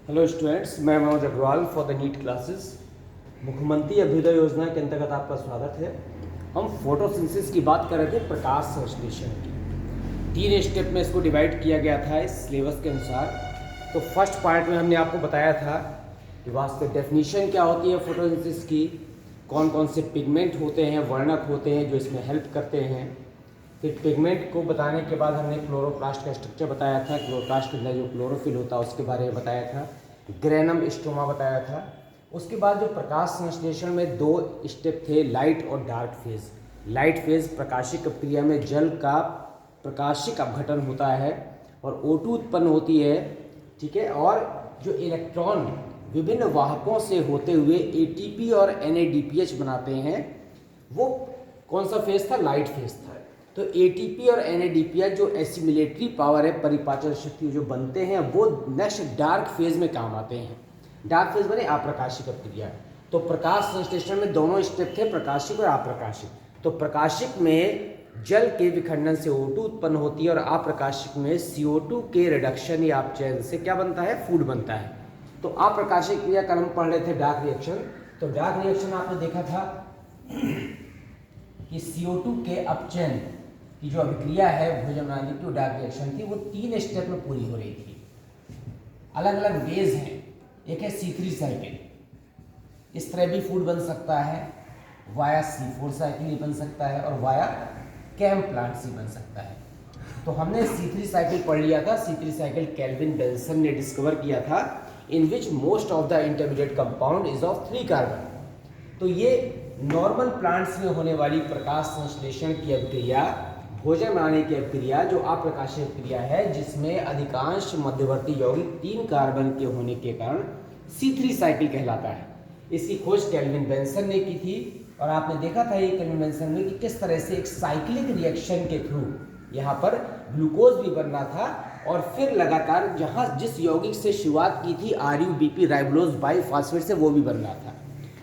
Hello students, मैं Manoj Agrawal for the NEET classes. Mukhyamantri Abhyuday योजना के अंतर्गत आपका स्वागत है। हम फोटोसिंथेसिस की बात कर रहे थे, प्रकाश संश्लेषण की। 3 स्टेप में इसको डिवाइड किया गया था इस सिलेबस के अनुसार। तो फर्स्ट पार्ट में हमने आपको बताया था कि वास्तव डेफिनीशन क्या होती है फोटोसिंथेसिस की, कौन कौन से पिगमेंट होते हैं, वर्णक होते हैं जो इसमें हेल्प करते हैं। फिर पिगमेंट को बताने के बाद हमने क्लोरोप्लास्ट का स्ट्रक्चर बताया था, क्लोरोप्लास्ट के अंदर जो क्लोरोफिल होता है उसके बारे में बताया था, ग्रेनम स्टोमा बताया था। उसके बाद जो प्रकाश संश्लेषण में 2 स्टेप थे, लाइट और डार्क फेज। लाइट फेज प्रकाशिक अपक्रिया में जल का प्रकाशिक अपघटन होता है और O2 उत्पन्न होती है, ठीक है। और जो इलेक्ट्रॉन विभिन्न वाहकों से होते हुए ATP और NADPH बनाते हैं, वो कौन सा फेज था? लाइट फेज था। तो ATP और NADPH जो एसिमिलेटरी पावर है, परिपाचन शक्ति जो बनते हैं, वो नेक्स्ट डार्क फेज में काम आते हैं। डार्क फेज बने अप्रकाशिक अपक्रिया। तो प्रकाश संश्लेषण में दोनों स्टेप थे, प्रकाशिक और अप्रकाशिक। तो प्रकाशिक में जल के विखंडन से O2 उत्पन्न होती है और अप्रकाशिक में CO2 के रिडक्शन या अपचयन से क्या बनता है? फूड बनता है। तो अप्रकाशिक क्रिया का हम पढ़ रहे थे डार्क रिएक्शन। तो डार्क रिएक्शन आपने देखा था कि CO2 के अपचयन की जो अभिक्रिया है भोजन प्रणाली की, डार्क रिएक्शन थी, वो 3 स्टेप में पूरी हो रही थी। अलग अलग वेज हैं। एक है C3 साइकिल, इस तरह भी फूड बन सकता है, वाया C4 साइकिल बन सकता है और वाया कैम प्लांट से बन सकता है। तो हमने C3 साइकिल पढ़ लिया था। C3 साइकिल केल्विन बेंसन ने डिस्कवर किया था, in which most of the intermediate compound is of 3 carbon. तो ये नॉर्मल प्लांट्स में होने वाली प्रकाश संश्लेषण की अभिक्रिया, भोजन बनाने की अभिक्रिया, जो अप्रकाशिक अभिक्रिया है, जिसमें अधिकांश मध्यवर्ती यौगिक 3 कार्बन के होने के कारण C3 साइकिल कहलाता है। इसकी खोज केल्विन बेंसन ने की थी और आपने देखा था ये केल्विन बेंसन ने कि किस तरह से एक साइक्लिक रिएक्शन के थ्रू यहाँ पर ग्लूकोज भी बन रहा था और फिर लगातार जहाँ जिस यौगिक से शुरुआत की थी RUBP राइबोलोज बाइफॉस्फेट से, वो भी बन रहा था।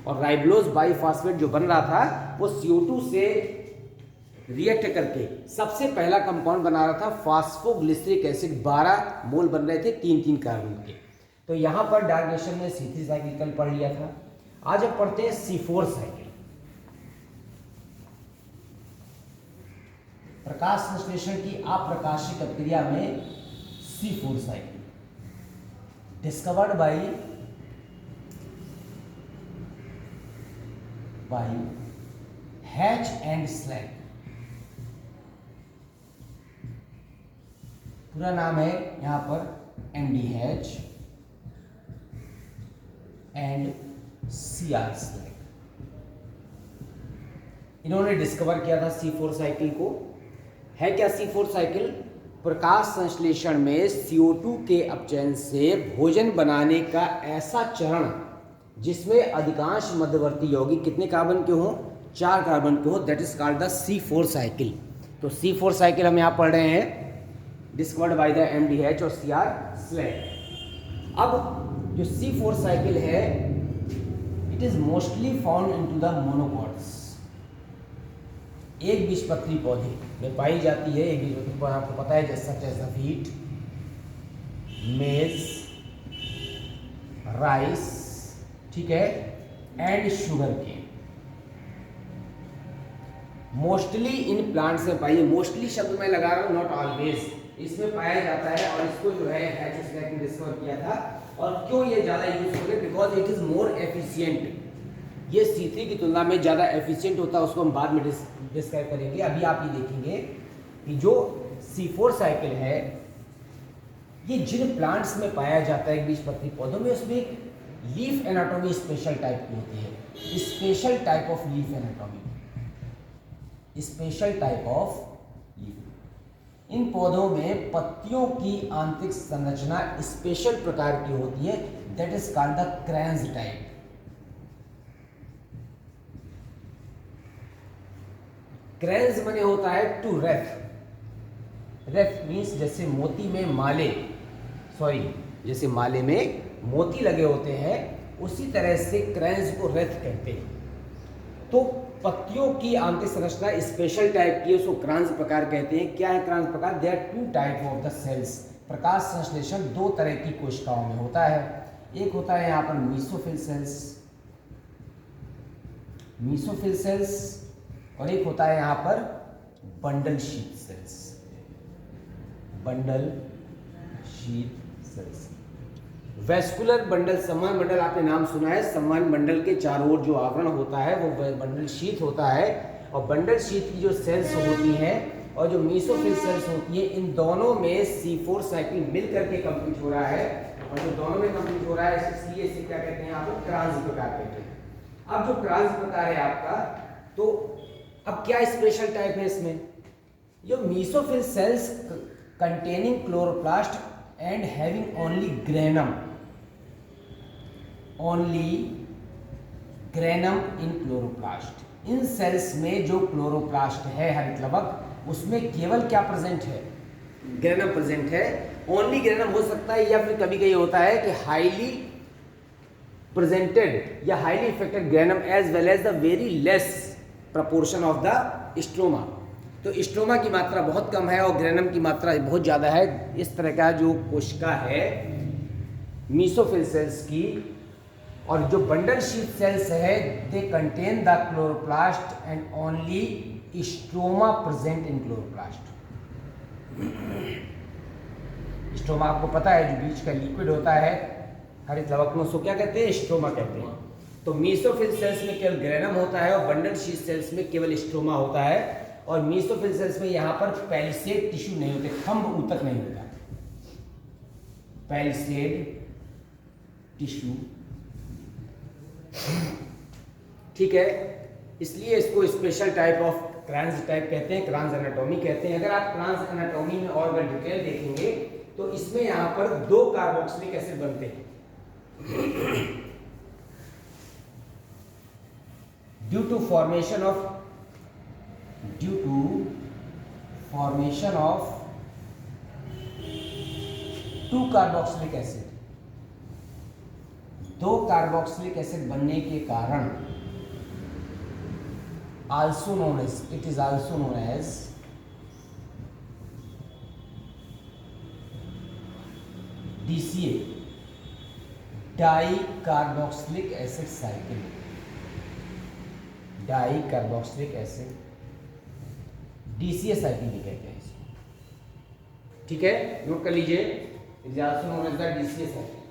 और राइबोलोज बाइफॉस्फेट जो बन रहा था वो CO2 से रिएक्ट करके सबसे पहला कंपाउंड बना रहा था फास्फोग्लिसरिक एसिड। 12 मोल बन रहे थे 3-3 कार्बन के। तो यहाँ पर डार्क रिएक्शन में C3 साइकिल कल पढ़ लिया था। आज अब पढ़ते हैं C4 साइकिल। प्रकाश संश्लेषण की अप्रकाशिक अभिक्रिया में C4 cycle discovered by hatch and slack. पूरा नाम है यहां पर MD hatch and CR slack. इन्होंने डिस्कवर किया था C4 साइकिल को। है क्या C4 साइकिल? प्रकाश संश्लेषण में CO2 के अपचयन से भोजन बनाने का ऐसा चरण जिसमें अधिकांश मध्यवर्ती यौगिक कितने कार्बन के हों? 4 कार्बन के हो, that is called the C4 cycle. तो C4 साइकिल हम यहाँ पढ़ रहे हैं, डिस्कवर्ड बाय द MDH और CR स्लैक। अब जो C4 साइकिल है, it is mostly found into the monocots. एक बीजपत्री पौधे में पाई जाती है। एक बीजपत्री पौधा आपको पता है, जैसा जैसा व्हीट, मेज, राइस, ठीक है, and sugarcane. Mostly in plants में पाई है। मोस्टली शब्द मैं लगा रहा हूं, नॉट ऑलवेज। इसमें पाया जाता है और इसको जो है हैच स्लैक ने डिस्कवर किया था। और क्यों ये ज़्यादा यूजफुल है? Because it is more efficient. ये C3 की तुलना में ज़्यादा एफिशिएंट होता है, उसको हम बाद में डिस्क्राइब करेंगे। अभी आप ये देखेंगे कि जो C4 साइकिल है, ये जिन प्लांट्स में पाया जाता है बीजपत्री पौधों में, उसमें एक लीफ एनाटॉमी स्पेशल टाइप की होती है। Special type of leaf anatomy, special type of leaf. इन पौधों में पत्तियों की आंतरिक संरचना स्पेशल प्रकार की होती है, that is called the क्रैंज type. क्रैंज बने होता है टू रेफ। रेफ मीन्स जैसे मोती में माले, जैसे माले में मोती लगे होते हैं, उसी तरह से क्रैंज को रेफ कहते हैं। तो पत्तियों की आंतरिक संरचना स्पेशल टाइप की, उसको क्रांज प्रकार कहते हैं। क्या है क्रांज प्रकार? There are 2 type of the cells. प्रकाश संश्लेषण 2 तरह की कोशिकाओं में होता है। एक होता है यहाँ पर मीसोफिल सेल्स, और एक होता है यहाँ पर bundle sheath sales. Vascular bundle, संवहन बंडल आपने नाम सुना है। संवहन बंडल के चारों ओर जो आवरण होता है वो बंडल शीथ होता है, और बंडल शीथ की जो सेल्स होती हैं और जो मीसोफिल सेल्स होती हैं, इन दोनों में C4 साइकिल मिल करके कंप्लीट हो रहा है, और जो दोनों में कंप्लीट हो रहा है इसलिए इसे क्या कहते हैं, यहाँ पर क्रांज प्रकार कहते हैं। अब जो क्रांज प्रकार है आपका, तो अब क्या स्पेशल टाइप है इसमें, जो mesophyll cells containing chloroplast and having only granum in chloroplast. इन सेल्स में जो क्लोरोप्लास्ट है हरितलवक, उसमें केवल क्या प्रेजेंट है, ग्रेनम प्रेजेंट है। ओनली ग्रेनम हो सकता है, या फिर कभी कभी होता है कि हाईली प्रेजेंटेड या highly affected granum as well as the very less proportion of the stroma. तो स्ट्रोमा की मात्रा बहुत कम है और ग्रेनम की मात्रा बहुत ज़्यादा है। इस तरह का जो कोशिका है मीसोफिल सेल्स की, और जो बंडल शीथ सेल्स है they contain the chloroplast and only stroma present in chloroplast. Stroma आपको पता है जो बीच का लिक्विड होता है हरितलवक में, उसको क्या कहते हैं, स्ट्रोमा कहते हैं। तो मीसोफिल सेल्स में केवल ग्रेनम होता है और बंडल शीथ सेल्स में केवल स्ट्रोमा होता है। और मीसोफिल सेल्स में यहाँ पर पैलिसेड टिश्यू नहीं होते, खंभ ऊतक नहीं होता, पैलिसेड टिश्यू, ठीक है। इसलिए इसको स्पेशल टाइप ऑफ क्रांज टाइप कहते हैं, क्रांज एनाटॉमी कहते हैं। अगर आप क्रांज एनाटॉमी में और अगर डिटेल देखेंगे तो इसमें यहाँ पर 2 कार्बोक्सिलिक एसिड बनते हैं। Due to formation of 2 carboxylic acid, 2 carboxylic acid बनने के कारण it is also known as DCA, dicarboxylic acid cycle, dicarboxylic acid DCA cycle भी कहते हैं इसको, ठीक है, नोट कर लीजिए। It is also known as the DCA cycle.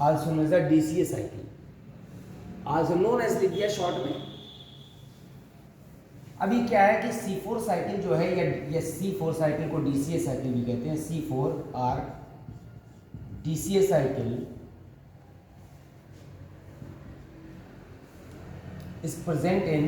also known as the DCA cycle, also known as लिख दिया शॉर्ट में। अभी क्या है कि C4 साइकिल जो है, या C4 साइकिल को DCA साइकिल भी कहते हैं। C4 DCA cycle is present in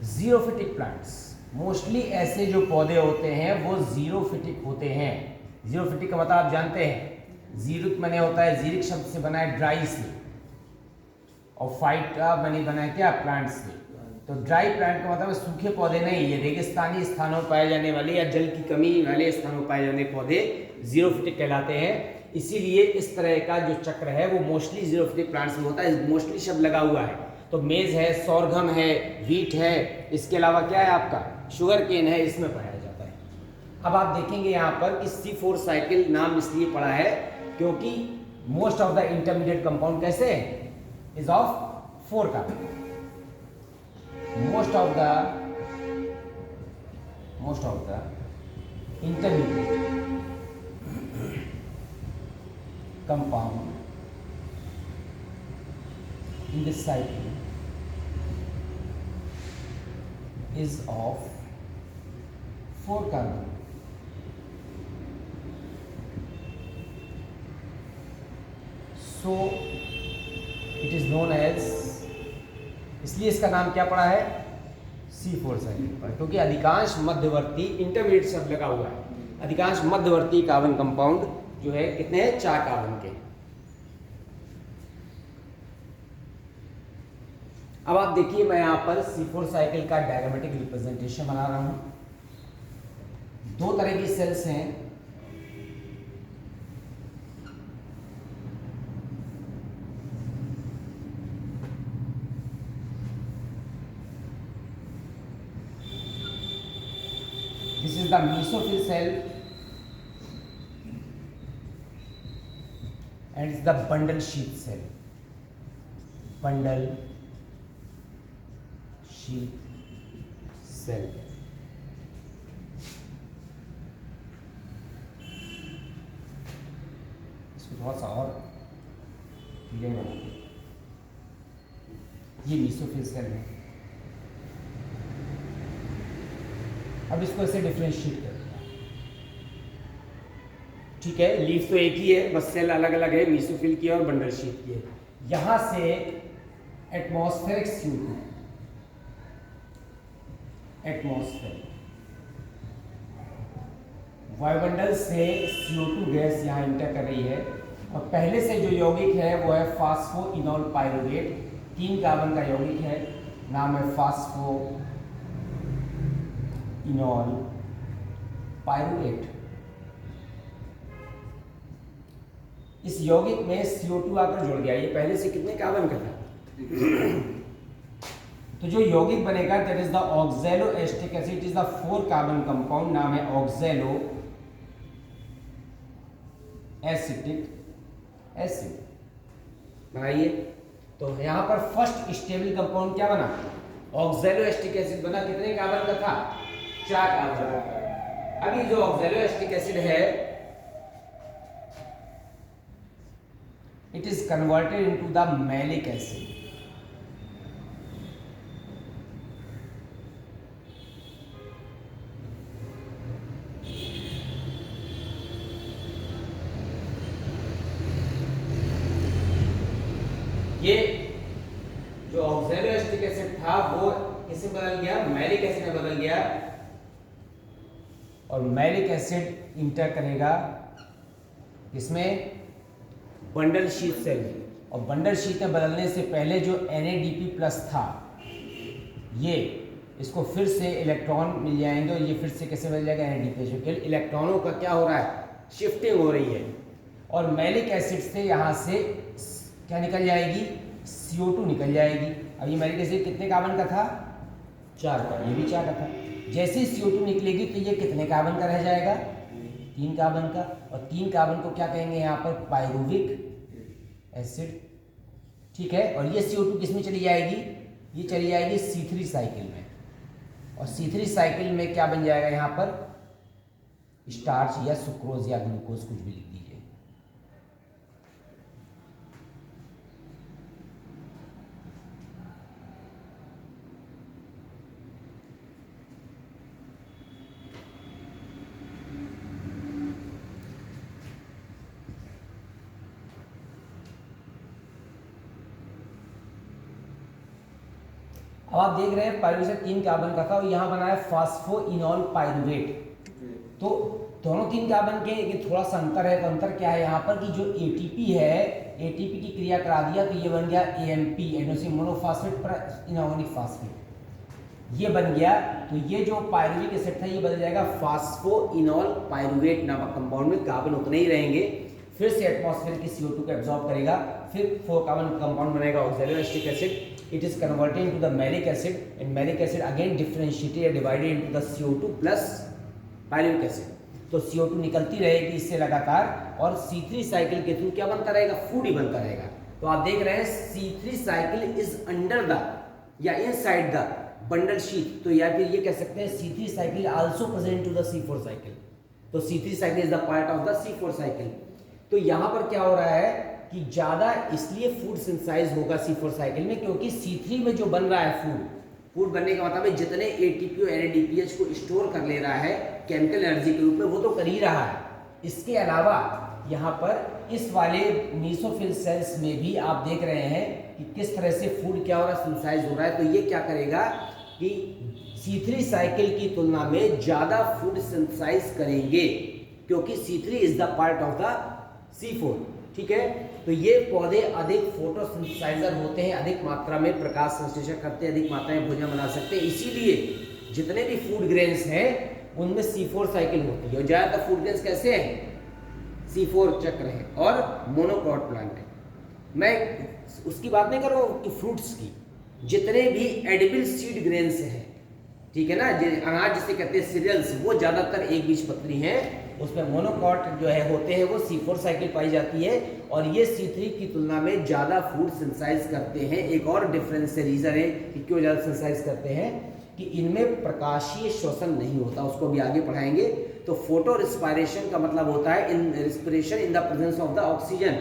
xerophytic plants. Mostly ऐसे जो पौधे होते हैं वो जीरोफिटिक होते हैं। जीरोफिटिक का मतलब आप जानते हैं, जीरुत मैंने होता है, जीरिक शब्द से बना है ड्राई से, और फाइटा मैंने बना है क्या, प्लांट से। तो ड्राई प्लांट का मतलब सूखे पौधे नहीं, ये रेगिस्तानी स्थानों पर पाए जाने वाले या जल की कमी वाले स्थानों पर पाए जाने पौधे जीरोफिटिक कहलाते हैं। इसीलिए इस तरह का जो चक्र है वो मोस्टली जीरोफिटिक प्लांट्स में होता है। मोस्टली शब्द लगा हुआ है, तो मेज है, सोरघम है, व्हीट है, इसके अलावा क्या है आपका, शुगर केन है, इसमें पाया जाता है। अब आप देखेंगे यहाँ पर कि C4 साइकिल नाम इसलिए पड़ा है क्योंकि most of the intermediate compound कैसे है, is of 4 carbon. Most of the intermediate compound in this cycle is of 4 carbon. So it is known as, इसलिए इसका नाम क्या पड़ा है, C4 साइकिल पर, क्योंकि अधिकांश मध्यवर्ती, इंटरमीडिएट शब्द लगा हुआ है, अधिकांश मध्यवर्ती कार्बन कंपाउंड जो है कितने हैं, 4 कार्बन के। अब आप देखिए मैं यहाँ पर C4 साइकिल का डायग्रामेटिक रिप्रेजेंटेशन बना रहा हूँ। दो तरह की सेल्स हैं, this is the mesophyll cell and it's the bundle sheath cell. Bundle sheath cell. इसको थोड़ा सा और क्लियर बनाते हैं। ये मेसोफिल सेल है। अब इसको ऐसे डिफरेंशिएट करते हैं। ठीक है, लीफ तो एक ही है, बस सेल अलग अलग है, मेसोफिल की और बंडल शीथ की है। यहां से एटमॉस्फेरिक CO2, वायुमंडल से CO2 गैस यहां इंटर कर रही है और पहले से जो यौगिक है वो है फास्फोइनोल पाइरुवेट। 3 कार्बन का यौगिक है, नाम है फास्फोइनोल पाइरुवेट। इस यौगिक में CO2 आकर जुड़ गया। ये पहले से कितने कार्बन का था? तो जो यौगिक बनेगा that is the oxalo acetic acid, is the 4 carbon compound, नाम है ऑक्सैलो एसिटिक एसिड। बनाइए। तो यहां पर फर्स्ट स्टेबल कंपाउंड क्या बना? ऑक्सैलो एस्टिक एसिड बना। कितने कार्बन का था? 4 कार्बन। अभी जो ऑक्सैलो एस्टिक एसिड है it is converted into the malic acid. ये जो ऑक्सैलो एस्टिक एसिड था वो किससे बदल गया? मैलिक एसिड में बदल गया और मैलिक एसिड इंटर करेगा इसमें बंडल शीथ सेल में। और बंडल शीथ में बदलने से पहले जो NADP+ था ये इसको फिर से इलेक्ट्रॉन मिल जाएंगे और ये फिर से कैसे बदल जाएगा? NADP+। इलेक्ट्रॉनों का क्या हो रहा है? शिफ्टिंग हो रही है। और मैलिक एसिड से यहाँ से क्या निकल जाएगी? CO2 निकल जाएगी। अब ये मैलिक एसिड कितने कार्बन का था? 4 का। ये भी 4 का था। जैसे ही CO2 निकलेगी तो ये कितने कार्बन का रह जाएगा? 3 कार्बन का। और 3 कार्बन को क्या कहेंगे यहाँ पर? Pyruvic acid. ठीक है, और ये CO2 किस में चली जाएगी? ये चली जाएगी C3 साइकिल में। और C3 साइकिल में क्या बन जाएगा यहाँ पर? स्टार्च या सुक्रोज या ग्लूकोज, कुछ भी लिख दीजिए। अब आप देख रहे हैं पायरुवेट 3 कार्बन का था और यहाँ बना है फास्फोइनोल पायरुवेट। तो दोनों 3 कार्बन के थोड़ा सा अंतर है। तो अंतर क्या है यहाँ पर कि जो ATP है, ATP की क्रिया करा दिया तो ये बन गया AMP, एडेनोसिन मोनोफॉस्फेट पर इनऑर्गेनिक फॉस्फेट, ये बन गया। तो ये जो पायरुविक एसिड था ये बदल जाएगा फास्फोइनोल पायरुवेट नामक कंपाउंड में। कार्बन उतने ही रहेंगे, फिर से एटमॉस्फेयर की CO2 को एब्जॉर्ब करेगा, फिर 4 कार्बन कंपाउंड बनेगा oxalo acetic acid. It is converted into the malic acid and malic acid again differentiated or divided into the CO2 plus pyruvic acid. तो CO2 निकलती रहेगी इससे लगातार और C3 साइकिल के थ्रू क्या बनता रहेगा? फूड ही बनता रहेगा। तो आप देख रहे हैं C3 cycle is under the या इनसाइड द बंडल शीथ। तो या फिर ये कह सकते हैं C3 cycle also present to the C4 cycle. तो C3 cycle is the part of the C4 cycle. तो यहाँ पर क्या हो रहा है कि ज़्यादा इसलिए फूड सिंथेसाइज होगा C4 साइकिल में क्योंकि C3 में जो बन रहा है फूड बनने का मतलब है जितने ATP और NADPH को स्टोर कर ले रहा है केमिकल एनर्जी के रूप में वो तो कर ही रहा है। इसके अलावा यहाँ पर इस वाले मेसोफिल सेल्स में भी आप देख रहे हैं कि किस तरह से फूड क्या हो रहा है? सिंथेसाइज हो रहा है। तो ये क्या करेगा कि C3 साइकिल की तुलना में ज़्यादा फूड सिंथेसाइज करेंगे क्योंकि C3 is the part of the C4। ठीक है, तो ये पौधे अधिक फोटोसिंथेसाइजर होते हैं, अधिक मात्रा में प्रकाश संश्लेषण करते हैं, अधिक मात्रा में भोजन बना सकते हैं। इसीलिए जितने भी फूड ग्रेन्स हैं उनमें C4 साइकिल होती है। और ज़्यादातर फूड ग्रेन्स कैसे हैं? C4 चक्र है और मोनोकॉट प्लांट है। मैं उसकी बात नहीं कर रहा हूँ कि फ्रूट्स की, जितने भी एडिबल सीड ग्रेन्स हैं, ठीक है ना, अनाज जिसे कहते हैं सीरियल्स, वो ज़्यादातर एक बीजपत्री हैं, उसमें मोनोकॉट जो है होते हैं, वो C4 साइकिल पाई जाती है और ये C3 की तुलना में ज़्यादा फूड सिंथेसाइज करते हैं। एक और डिफरेंस से रीज़न है कि क्यों ज़्यादा सिंथेसाइज करते हैं कि इनमें प्रकाशीय श्वसन नहीं होता, उसको भी आगे पढ़ाएंगे। तो फोटो रिस्पायरेशन का मतलब होता है in respiration in the presence of the oxygen.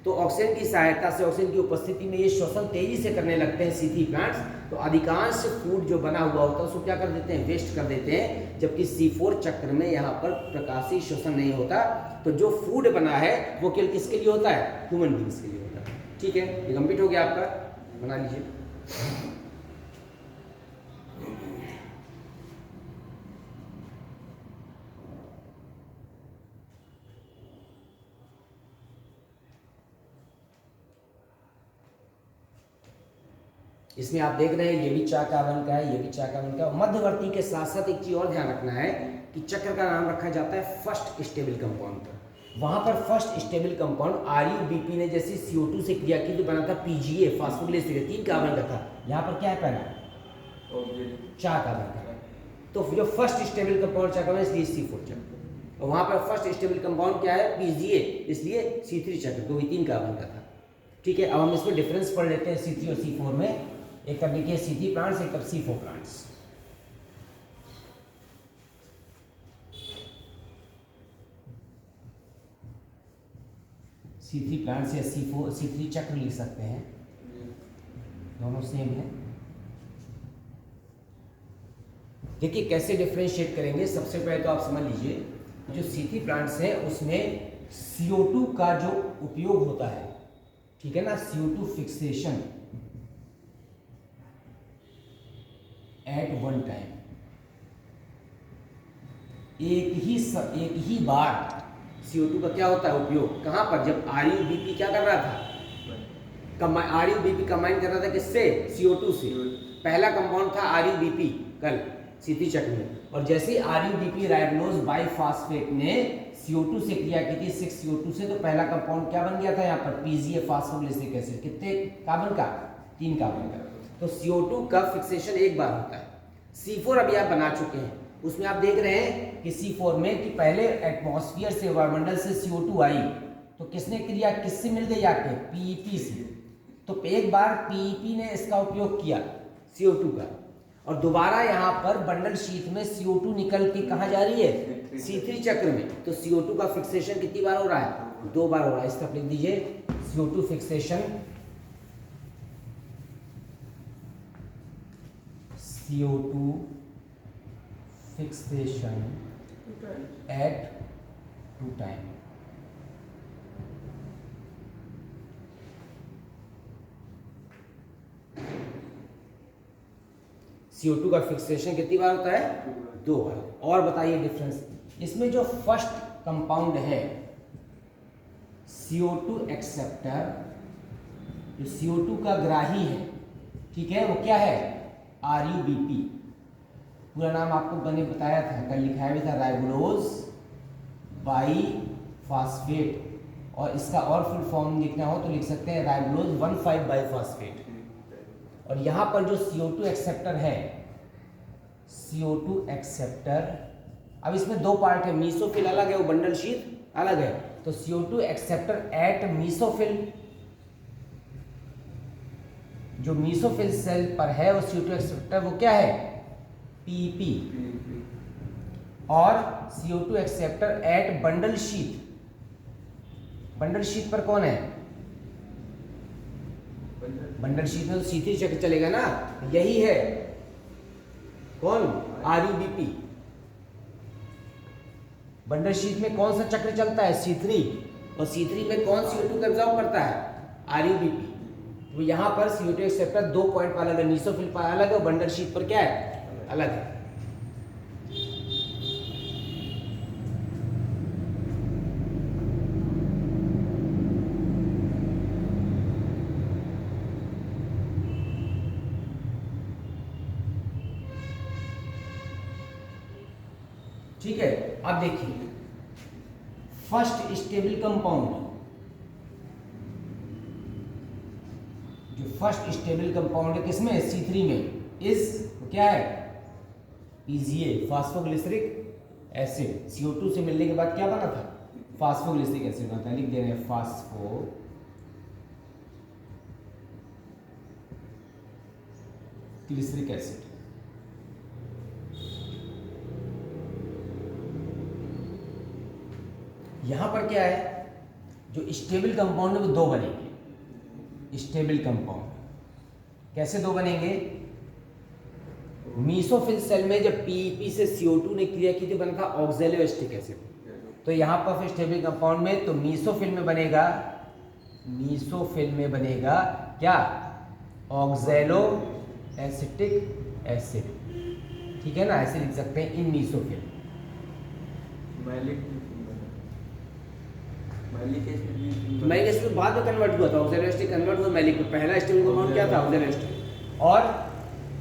तो ऑक्सीजन की सहायता से, ऑक्सीजन की उपस्थिति में ये श्वसन तेजी से करने लगते हैं C3 प्लांट्स। तो अधिकांश फूड जो बना हुआ होता है उसको क्या कर देते हैं? वेस्ट कर देते हैं, जबकि C4 चक्र में यहाँ पर प्रकाशीय श्वसन नहीं होता। तो जो फूड बना है वो केवल किसके लिए होता है? ह्यूमन बींग्स के लिए होता है। ठीक है, ये कंप्लीट हो गया आपका, बना लीजिए। इसमें आप देख रहे हैं ये भी 4 कार्बन का है, ये भी 4 कार्बन का। मध्यवर्ती के साथ साथ एक चीज और ध्यान रखना है कि चक्र का नाम रखा जाता है फर्स्ट स्टेबल कंपाउंड पर। वहां पर फर्स्ट स्टेबल कंपाउंड RuBP ने जैसे CO2 से क्रिया की तो बना था PGA, फास्फोग्लिसरेट, 3 कार्बन का था। यहाँ पर क्या है पहला? 4 कार्बन का। तो जो फर्स्ट स्टेबल कंपाउंड चक्र है इसलिए C4 चक्र, और वहां पर फर्स्ट स्टेबल कंपाउंड क्या है? PGA, इसलिए C3 चक्र, तो 3 कार्बन का था। ठीक है, अब हम इसमें डिफरेंस पढ़ लेते हैं C3 और C4 में। एक तब लिखिए C3 प्लांट्स, एक तब C4 प्लांट्स। C3 प्लांट्स या C3 चक्र लिख सकते हैं, दोनों सेम है। देखिए कैसे डिफरेंशिएट करेंगे। सबसे पहले तो आप समझ लीजिए, जो C3 प्लांट्स हैं उसमें CO2 का जो उपयोग होता है, ठीक है ना, CO2 fixation eight one time, एक ही बार CO2 का क्या होता है उपयोग, कहां पर? जब RuBP क्या कर रहा था? RuBP कंबाइन कर रहा था किससे? CO2 से। पहला कंपाउंड था RuBP कल C3 चक्र में, और जैसे ही RuBP राइबोलोज बाइफॉस्फेट ने CO2 से क्रिया की थी 6CO2 से, तो पहला कंपाउंड क्या बन गया था यहाँ पर? PGA, phosphoglyceric acid. कितने कार्बन का? 3 कार्बन का। तो CO2 का फिक्सेशन एक बार होता है। C4 अभी आप बना चुके हैं, उसमें आप देख रहे हैं कि C4 में कि पहले एटमॉस्फेयर से, वायुमंडल से CO2 आई, तो किसने क्रिया किससे मिल गई? आके PEP से। तो एक बार PEP ने इसका उपयोग किया CO2 का, और दोबारा यहाँ पर बंडल शीट में CO2 निकल के कहाँ जा रही है? C3 चक्र में। तो CO2 का फिक्सेशन कितनी बार हो रहा है? 2 बार हो रहा है। इस तरफ लिख दीजिए CO2 fixation, CO2 fixation at 2 time। CO2 का फिक्सेशन कितनी बार होता है? 2 बार। और बताइए डिफरेंस इसमें। जो फर्स्ट कंपाउंड है CO2 एक्सेप्टर, जो CO2 का ग्राही है, ठीक है, वो क्या है? RuBP। पूरा नाम आपको मैंने बताया था, कल लिखाया भी था, राइबोलोज बाइफॉस्फेट। और इसका और फुल फॉर्म लिखना हो तो लिख सकते हैं राइबोलोज 1,5 बाइफॉस्फेट। और यहाँ पर जो CO2 एक्सेप्टर है, CO2 एक्सेप्टर, अब इसमें 2 पार्ट है, मीसोफिल अलग है, वो बंडल शीट अलग है। तो CO2 एक्सेप्टर एट मीसोफिल, जो मीसोफिल सेल पर है वो CO2 एक्सेप्टर वो क्या है? PEP। और CO2 acceptor at bundle sheath, bundle sheath पर कौन है? बंडल शीट में तो C3 चक्र चलेगा ना, यही है कौन? RuBP। बंडल शीट में कौन सा चक्र चलता है? C3। और C3 में कौन CO2 को एब्जॉर्ब करता है? RuBP। तो यहाँ पर CO2 एक्सेप्टर 2 पॉइंट पर अलग है, मीसोफिल पर अलग है, बंडल शीट पर क्या है? अलग है। ठीक है, अब देखिए फर्स्ट स्टेबल कंपाउंड, जो फर्स्ट स्टेबल कंपाउंड है किसमें, C3 में, इज क्या है, PGA फास्फोग्लिसरिक एसिड। CO2 से मिलने के बाद क्या बना था, फास्फोग्लिसरिक एसिड बनता है, लिख दे रहे हैं फास्फो ग्लिसरिक एसिड। यहां पर क्या है, जो स्टेबल कंपाउंड है वो दो बनेंगे। स्टेबल कंपाउंड कैसे दो बनेंगे, मीसोफिल सेल में जब PEP से CO2 ने क्रिया की थी बना था ऑक्सैलोएस्टिक एसिड। तो यहां पर फिर स्टेबल कंपाउंड में तो मीसोफिल में बनेगा, मीसोफिल में बनेगा क्या, ऑक्सैलो एसिटिक एसिड, ठीक है ना, ऐसे लिख सकते हैं इन मीसोफिल। मैलिक एसिड बाद में कन्वर्ट हुआ था, ऑक्सैलो एसिटिक कन्वर्ट हुआ मैलिक में। पहला स्टेबल कंपाउंड क्या था, ऑक्सैलो एसिटिक। और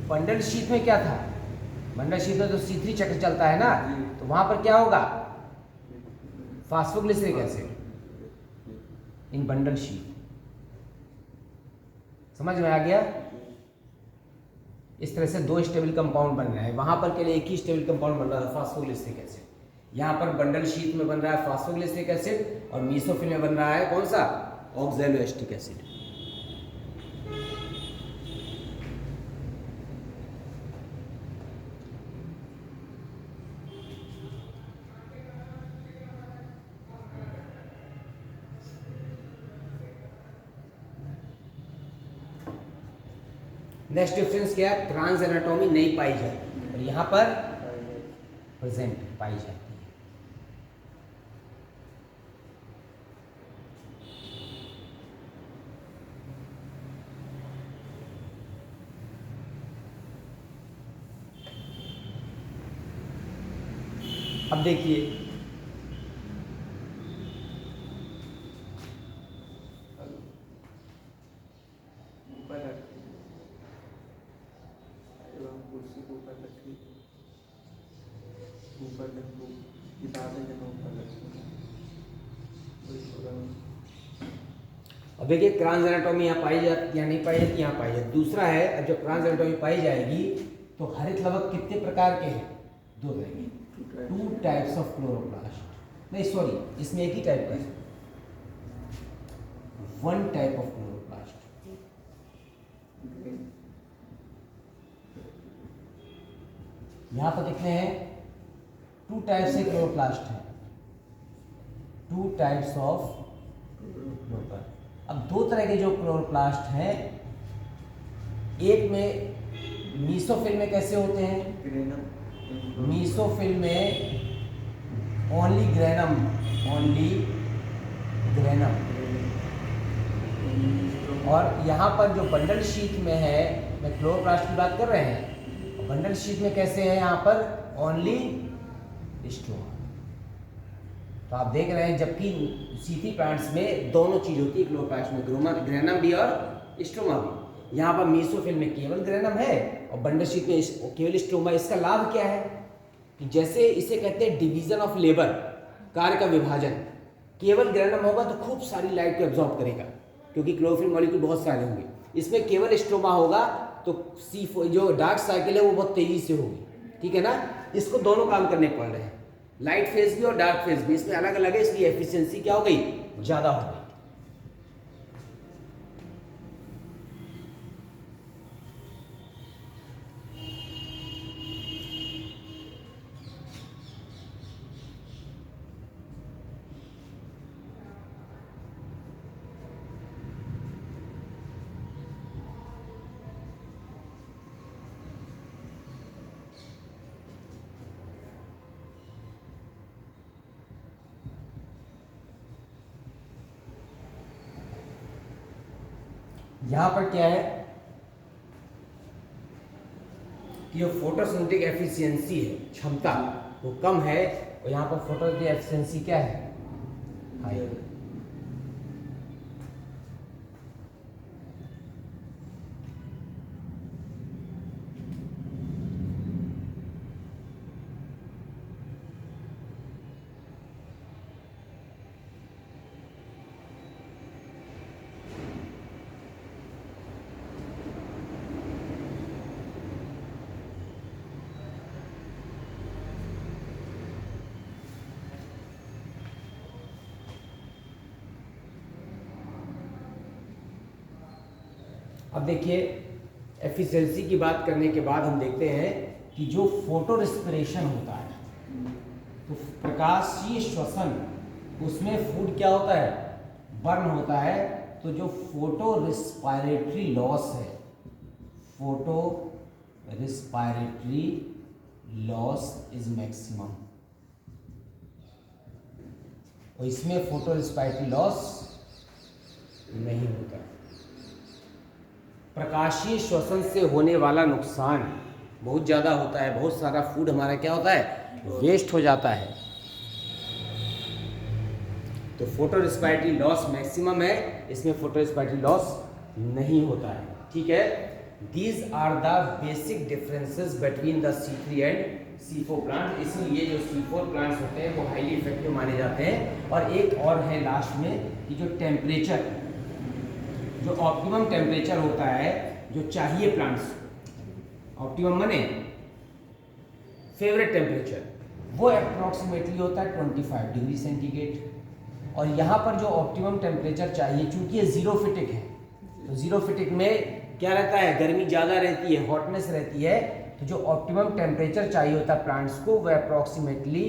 बंडल शीट में क्या था, बंडल शीट में तो C3 चक्र चलता है ना, तो वहां पर क्या होगा, phosphoglyceric acid in bundle sheath. समझ में आ गया, इस तरह से दो स्टेबल कंपाउंड बन रहे हैं। वहां पर के लिए एक ही स्टेबल कंपाउंड बन रहा था, फास्फोग्लिसरिक एसिड। यहां पर बंडल शीट में बन रहा है फास्फोग्लिसरिक एसिड और मीसोफिल में बन रहा है कौन सा, ऑक्सैलोएस्टिक एसिड। नेक्स्ट डिफरेंस क्या है, ट्रांस एनाटॉमी नहीं पाई जाती और यहां पर प्रेजेंट पाई जाती है। अब देखिए अब देखिए ट्रांस एनाटॉमी यहाँ पाई जाती या नहीं पाई जाती, यहाँ पाई जाती। दूसरा है, अब जब ट्रांस एनाटॉमी पाई जाएगी तो हरित लवक कितने प्रकार के हैं, दो रहेंगे, 2 टाइप्स ऑफ क्लोरोप्लास्ट, नहीं सॉरी इसमें एक ही टाइप का है, 1 टाइप ऑफ क्लोरोप्लास्ट। यहाँ पर कितने हैं, 2 टाइप्स से क्लोरोप्लास्ट है, 2 टाइप्स ऑफ क्लोरोप्लास्ट। अब दो तरह के जो क्लोरोप्लास्ट हैं, एक में मीसोफिल में कैसे होते हैं, मीसोफिल में ओनली ग्रेनम, ओनली ग्रेनम, और यहाँ पर जो बंडल शीट में है, मैं क्लोरोप्लास्ट की बात कर रहे हैं, बंडल शीट में कैसे है, यहाँ पर ओनली स्ट्रोमा। तो आप देख रहे हैं जबकि C3 प्लांट्स में दोनों चीज होती है, क्लोरोप्लास्ट में ग्रेनम भी और स्ट्रोमा भी। यहाँ पर मीसोफिल में केवल ग्रेनम है और बंडल शीट में केवल स्ट्रोमा। इसका लाभ क्या है कि जैसे इसे कहते हैं डिवीजन ऑफ लेबर, कार्य का विभाजन। केवल ग्रेनम होगा तो खूब सारी लाइट को एब्जॉर्ब करेगा क्योंकि क्लोरोफिल मॉलिक्यूल बहुत सारे होंगे। इसमें केवल स्ट्रोमा होगा तो C4 जो डार्क साइकिल है वो बहुत तेजी से होगी, ठीक है ना। इसको दोनों काम करने पड़ रहे हैं, लाइट फेज भी और डार्क फेज भी, इसमें अलग अलग है, इसकी एफिशिएंसी क्या हो गई, ज्यादा हो गई। यहां पर क्या है कि जो फोटोसिंथेटिक एफिशिएंसी है, क्षमता, वो कम है और यहाँ पर फोटोसिंथेटिक एफिशिएंसी क्या है, हाई है। अब देखिए एफिशिएंसी की बात करने के बाद हम देखते हैं कि जो फोटो रेस्पिरेशन होता है, तो प्रकाशीय श्वसन, उसमें फूड क्या होता है, बर्न होता है। तो जो फोटो रिस्पायरेटरी लॉस है, photo respiratory loss is maximum, और इसमें फोटो रिस्पायरेटरी लॉस नहीं होता। प्रकाशीय श्वसन से होने वाला नुकसान बहुत ज़्यादा होता है, बहुत सारा फूड हमारा क्या होता है, वेस्ट हो जाता है। तो फोटो रिस्पायरेटरी लॉस मैक्सिमम है, इसमें फोटो रिस्पायरेटरी लॉस नहीं होता है। ठीक है, these are the basic differences between the C3 and C4 plant. इसलिए जो C4 प्लांट्स होते हैं वो हाईली इफेक्टिव माने जाते हैं। और एक और है लास्ट में कि जो टेम्परेचर, जो ऑप्टिमम टेम्परेचर होता है जो चाहिए प्लांट्स, ऑप्टिमम माने फेवरेट टेम्परेचर, वो अप्रॉक्सीमेटली होता है 25 डिग्री सेंटीग्रेड। और यहाँ पर जो ऑप्टिमम टेम्परेचर चाहिए, चूंकि ये जीरो फिटिक है, तो जीरो फिटिक में क्या रहता है, गर्मी ज़्यादा रहती है, हॉटनेस रहती है। तो जो ऑप्टिमम टेम्परेचर चाहिए होता है प्लांट्स को, वह अप्रॉक्सीमेटली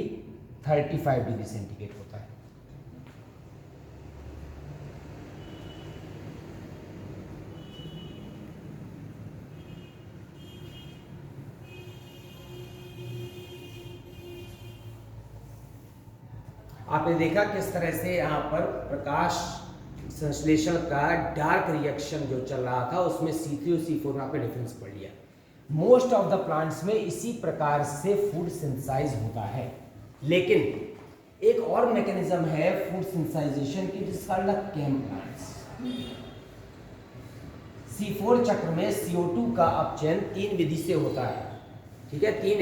35 डिग्री सेंटीग्रेड होता है। आपने देखा किस तरह से यहाँ पर प्रकाश संश्लेषण का डार्क रिएक्शन जो चल रहा था, उसमें C3 और C4 में आपने डिफरेंस पढ़ लिया। मोस्ट ऑफ द प्लांट्स में इसी प्रकार से फूड सिंथेसाइज होता है। लेकिन एक और मैकेनिज्म है फूड सिंथेसाइजेशन की, जिसका केम प्लांट्स। C4 चक्र में CO2 का अपचयन 3 विधि से होता है। ठीक है, 3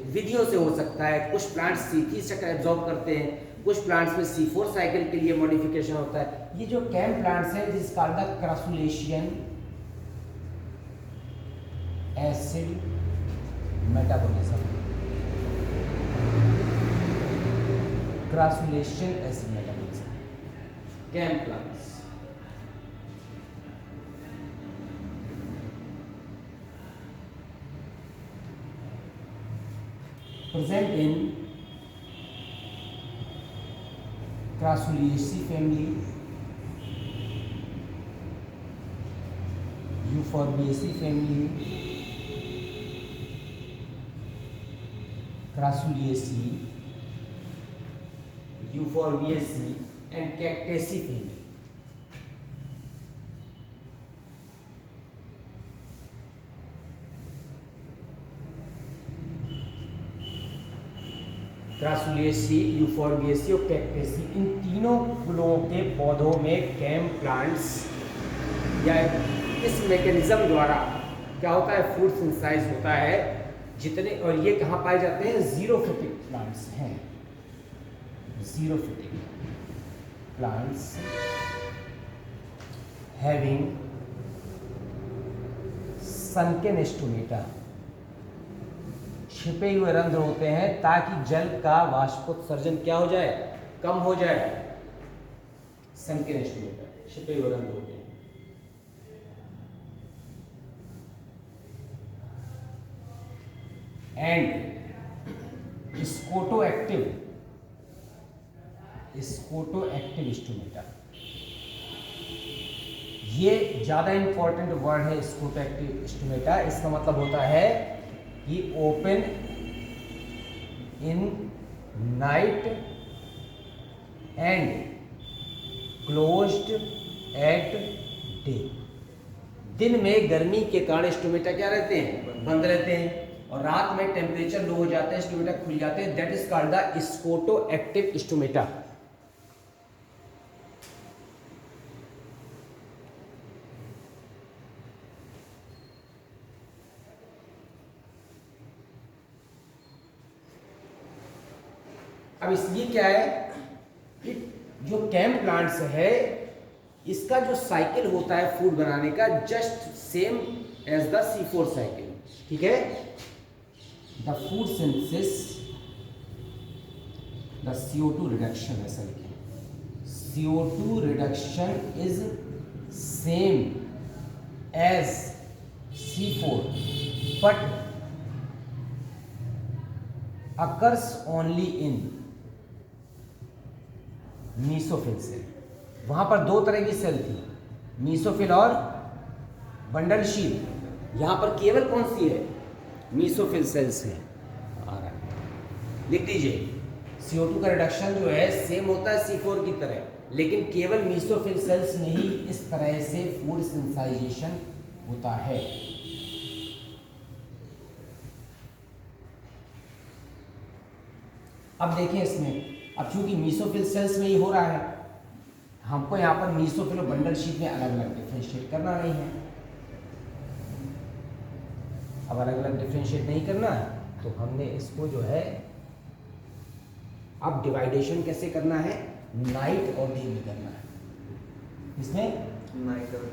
विधियों से हो सकता है। कुछ प्लांट्स C3 चक्र एब्जॉर्ब करते हैं, कुछ प्लांट्स में C4 साइकिल के लिए मॉडिफिकेशन होता है। ये जो कैम प्लांट्स है, this called the crassulacean acid metabolism, crassulacean acid metabolism, CAM plants. present in Crassulaceae family, Euphorbiaceae family, Crassulaceae, Euphorbiaceae and Cactaceae family. Crassulaceae, Euphorbiaceae और कैक्टेसी, इन तीनों कुलों के पौधों में कैम प्लांट्स या इस मैकेनिज्म द्वारा क्या होता है, फूड सिंथेसाइज होता है। जितने, और ये कहाँ पाए जाते हैं, जीरोफिटिक प्लांट्स हैं। जीरोफिटिक प्लांट्स हैविंग सनकेन स्टोमेटा, छिपे हुए रंध्र होते हैं ताकि जल का वाष्पोत्सर्जन क्या हो जाए, कम हो जाए। सनकेन स्टोमेटा, छिपे हुए रंध्र होते हैं। एंड स्कोटो एक्टिव स्टोमेटा, ये ज्यादा इंपॉर्टेंट वर्ड है। स्कोटो एक्टिव स्टोमेटा, इसका मतलब होता है कि open in night and closed eight day. दिन में गर्मी के कारण स्टोमेटा क्या रहते हैं, बंद रहते हैं, और रात में टेम्परेचर लो हो जाता है, स्टोमेटा खुल जाते हैं। That is called the scoto active stomata. अब इसलिए क्या है कि जो कैम प्लांट्स है, इसका जो साइकिल होता है फूड बनाने का, just same as the C4 cycle. ठीक है, the food synthesis, the CO2 reduction, ऐसा लिखें, CO2 reduction is same as C4 but occurs only in mesophyll cell. वहां पर दो तरह की सेल थी, मीसोफिल और बंडल शील। यहां पर केवल कौन सी है, मीसोफिल सेल्स है। आ रहा है, लिख दीजिए CO2 का रिडक्शन जो है सेम होता है C4 की तरह, लेकिन केवल मीसोफिल सेल्स में ही इस तरह से फूड सेंसाइजेशन होता है। अब देखिए इसमें, अब चूंकि मीसोफिल सेल्स में ही हो रहा है, हमको यहाँ पर मीसोफिल और बंडल शीट में अलग अलग डिफ्रेंशिएट करना नहीं है। अब अलग अलग डिफ्रेंशिएट नहीं करना है तो हमने इसको जो है, अब डिवाइडेशन कैसे करना है, नाइट और डे में करना है। इसमें नाइट और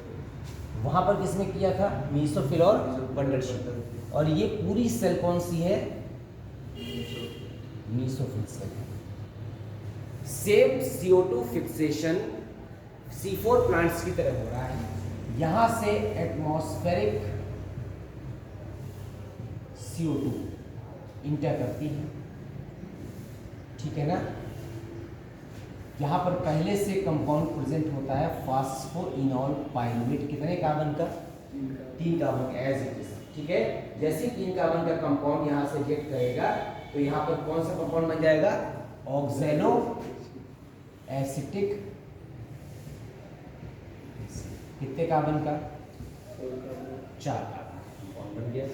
वहां पर किसमें किया था, मीसोफिल और बंडल शीट। और ये पूरी सेल कौन सी है, मीसोफिल सेल है। Same CO2 fixation C4 plants की तरह हो रहा है। यहां से एटमॉस्फेरिक CO2 इंटर करती है, ठीक है ना। यहां पर पहले से कंपाउंड प्रेजेंट होता है फास्फोइनॉल पाइरुवेट, कितने कार्बन का, 3 कार्बन का, एज इट इज, ठीक है। जैसे 3 कार्बन का कंपाउंड यहां से रिएक्ट करेगा तो यहां पर कौन सा कंपाउंड बन जाएगा, ऑक्सैलो एसिटिक, कितने कार्बन का, 4 कार्बन कंपाउंड बन गया,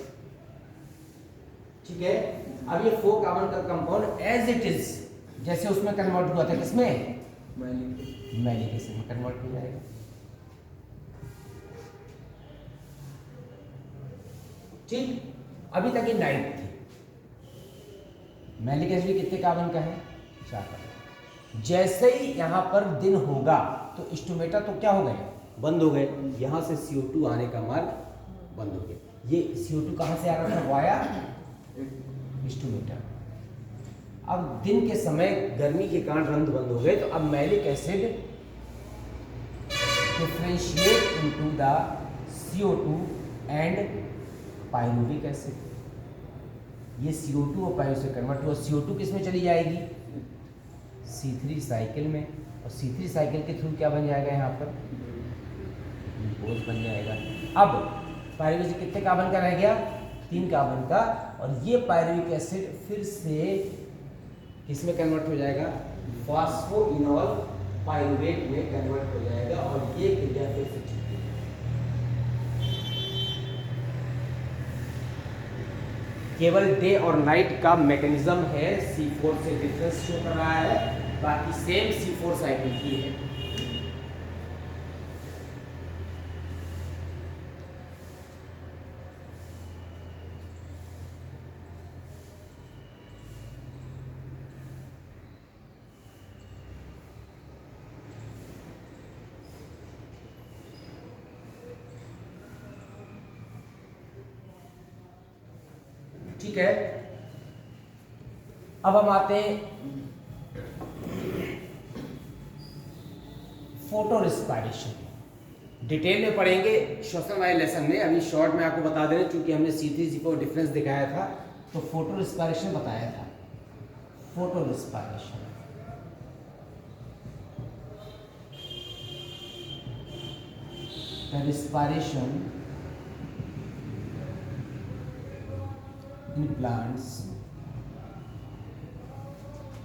ठीक है। अब ये 4 कार्बन का कंपाउंड एज इट इज जैसे उसमें कन्वर्ट हुआ था, किसमें, मैलिक एसिड में कन्वर्ट हो जाएगा। ठीक, अभी तक ये नाइट थी। मैलिक एसिड कितने कार्बन का है, 4 कार्बन। जैसे ही यहां पर दिन होगा तो स्टोमेटा तो क्या हो गए, बंद हो गए। यहां से CO2 आने का मार्ग बंद हो गया। ये CO2 कहां से आ रहा था, वाया स्टोमेटा। अब दिन के समय गर्मी के कारण रंध्र बंद हो गए, तो अब malic acid differentiate into the CO2 and pyruvic acid. ये CO2 और पाइरुविक से कन्वर्ट हुआ, CO2 किस में चली जाएगी, C3 साइकिल में, और C3 साइकिल के थ्रू क्या बन जाएगा, यहाँ पर ग्लूकोज बन जाएगा। अब पाइरुविक एसिड कितने कार्बन का रह गया, 3 कार्बन का, और ये पाइरुविक एसिड फिर से किसमें कन्वर्ट हो जाएगा, फास्फोइनॉल पाइरुवेट में कन्वर्ट हो जाएगा, और ये क्रिया फिर से केवल डे और नाइट का मैकेनिज्म है, C4 से डिफरेंस शो कर रहा है, बाकी सेम C4 साइकिल की है। ठीक है, अब हम आते हैं फोटो रिस्पायरेशन। डिटेल में पढ़ेंगे श्वसन वाले लेसन में, अभी शॉर्ट में आपको बता दे रहे हैं, चूंकि हमने C3C4 डिफरेंस दिखाया था तो फोटो रिस्पायरेशन बताया था। Photo respiration, the respiration in plants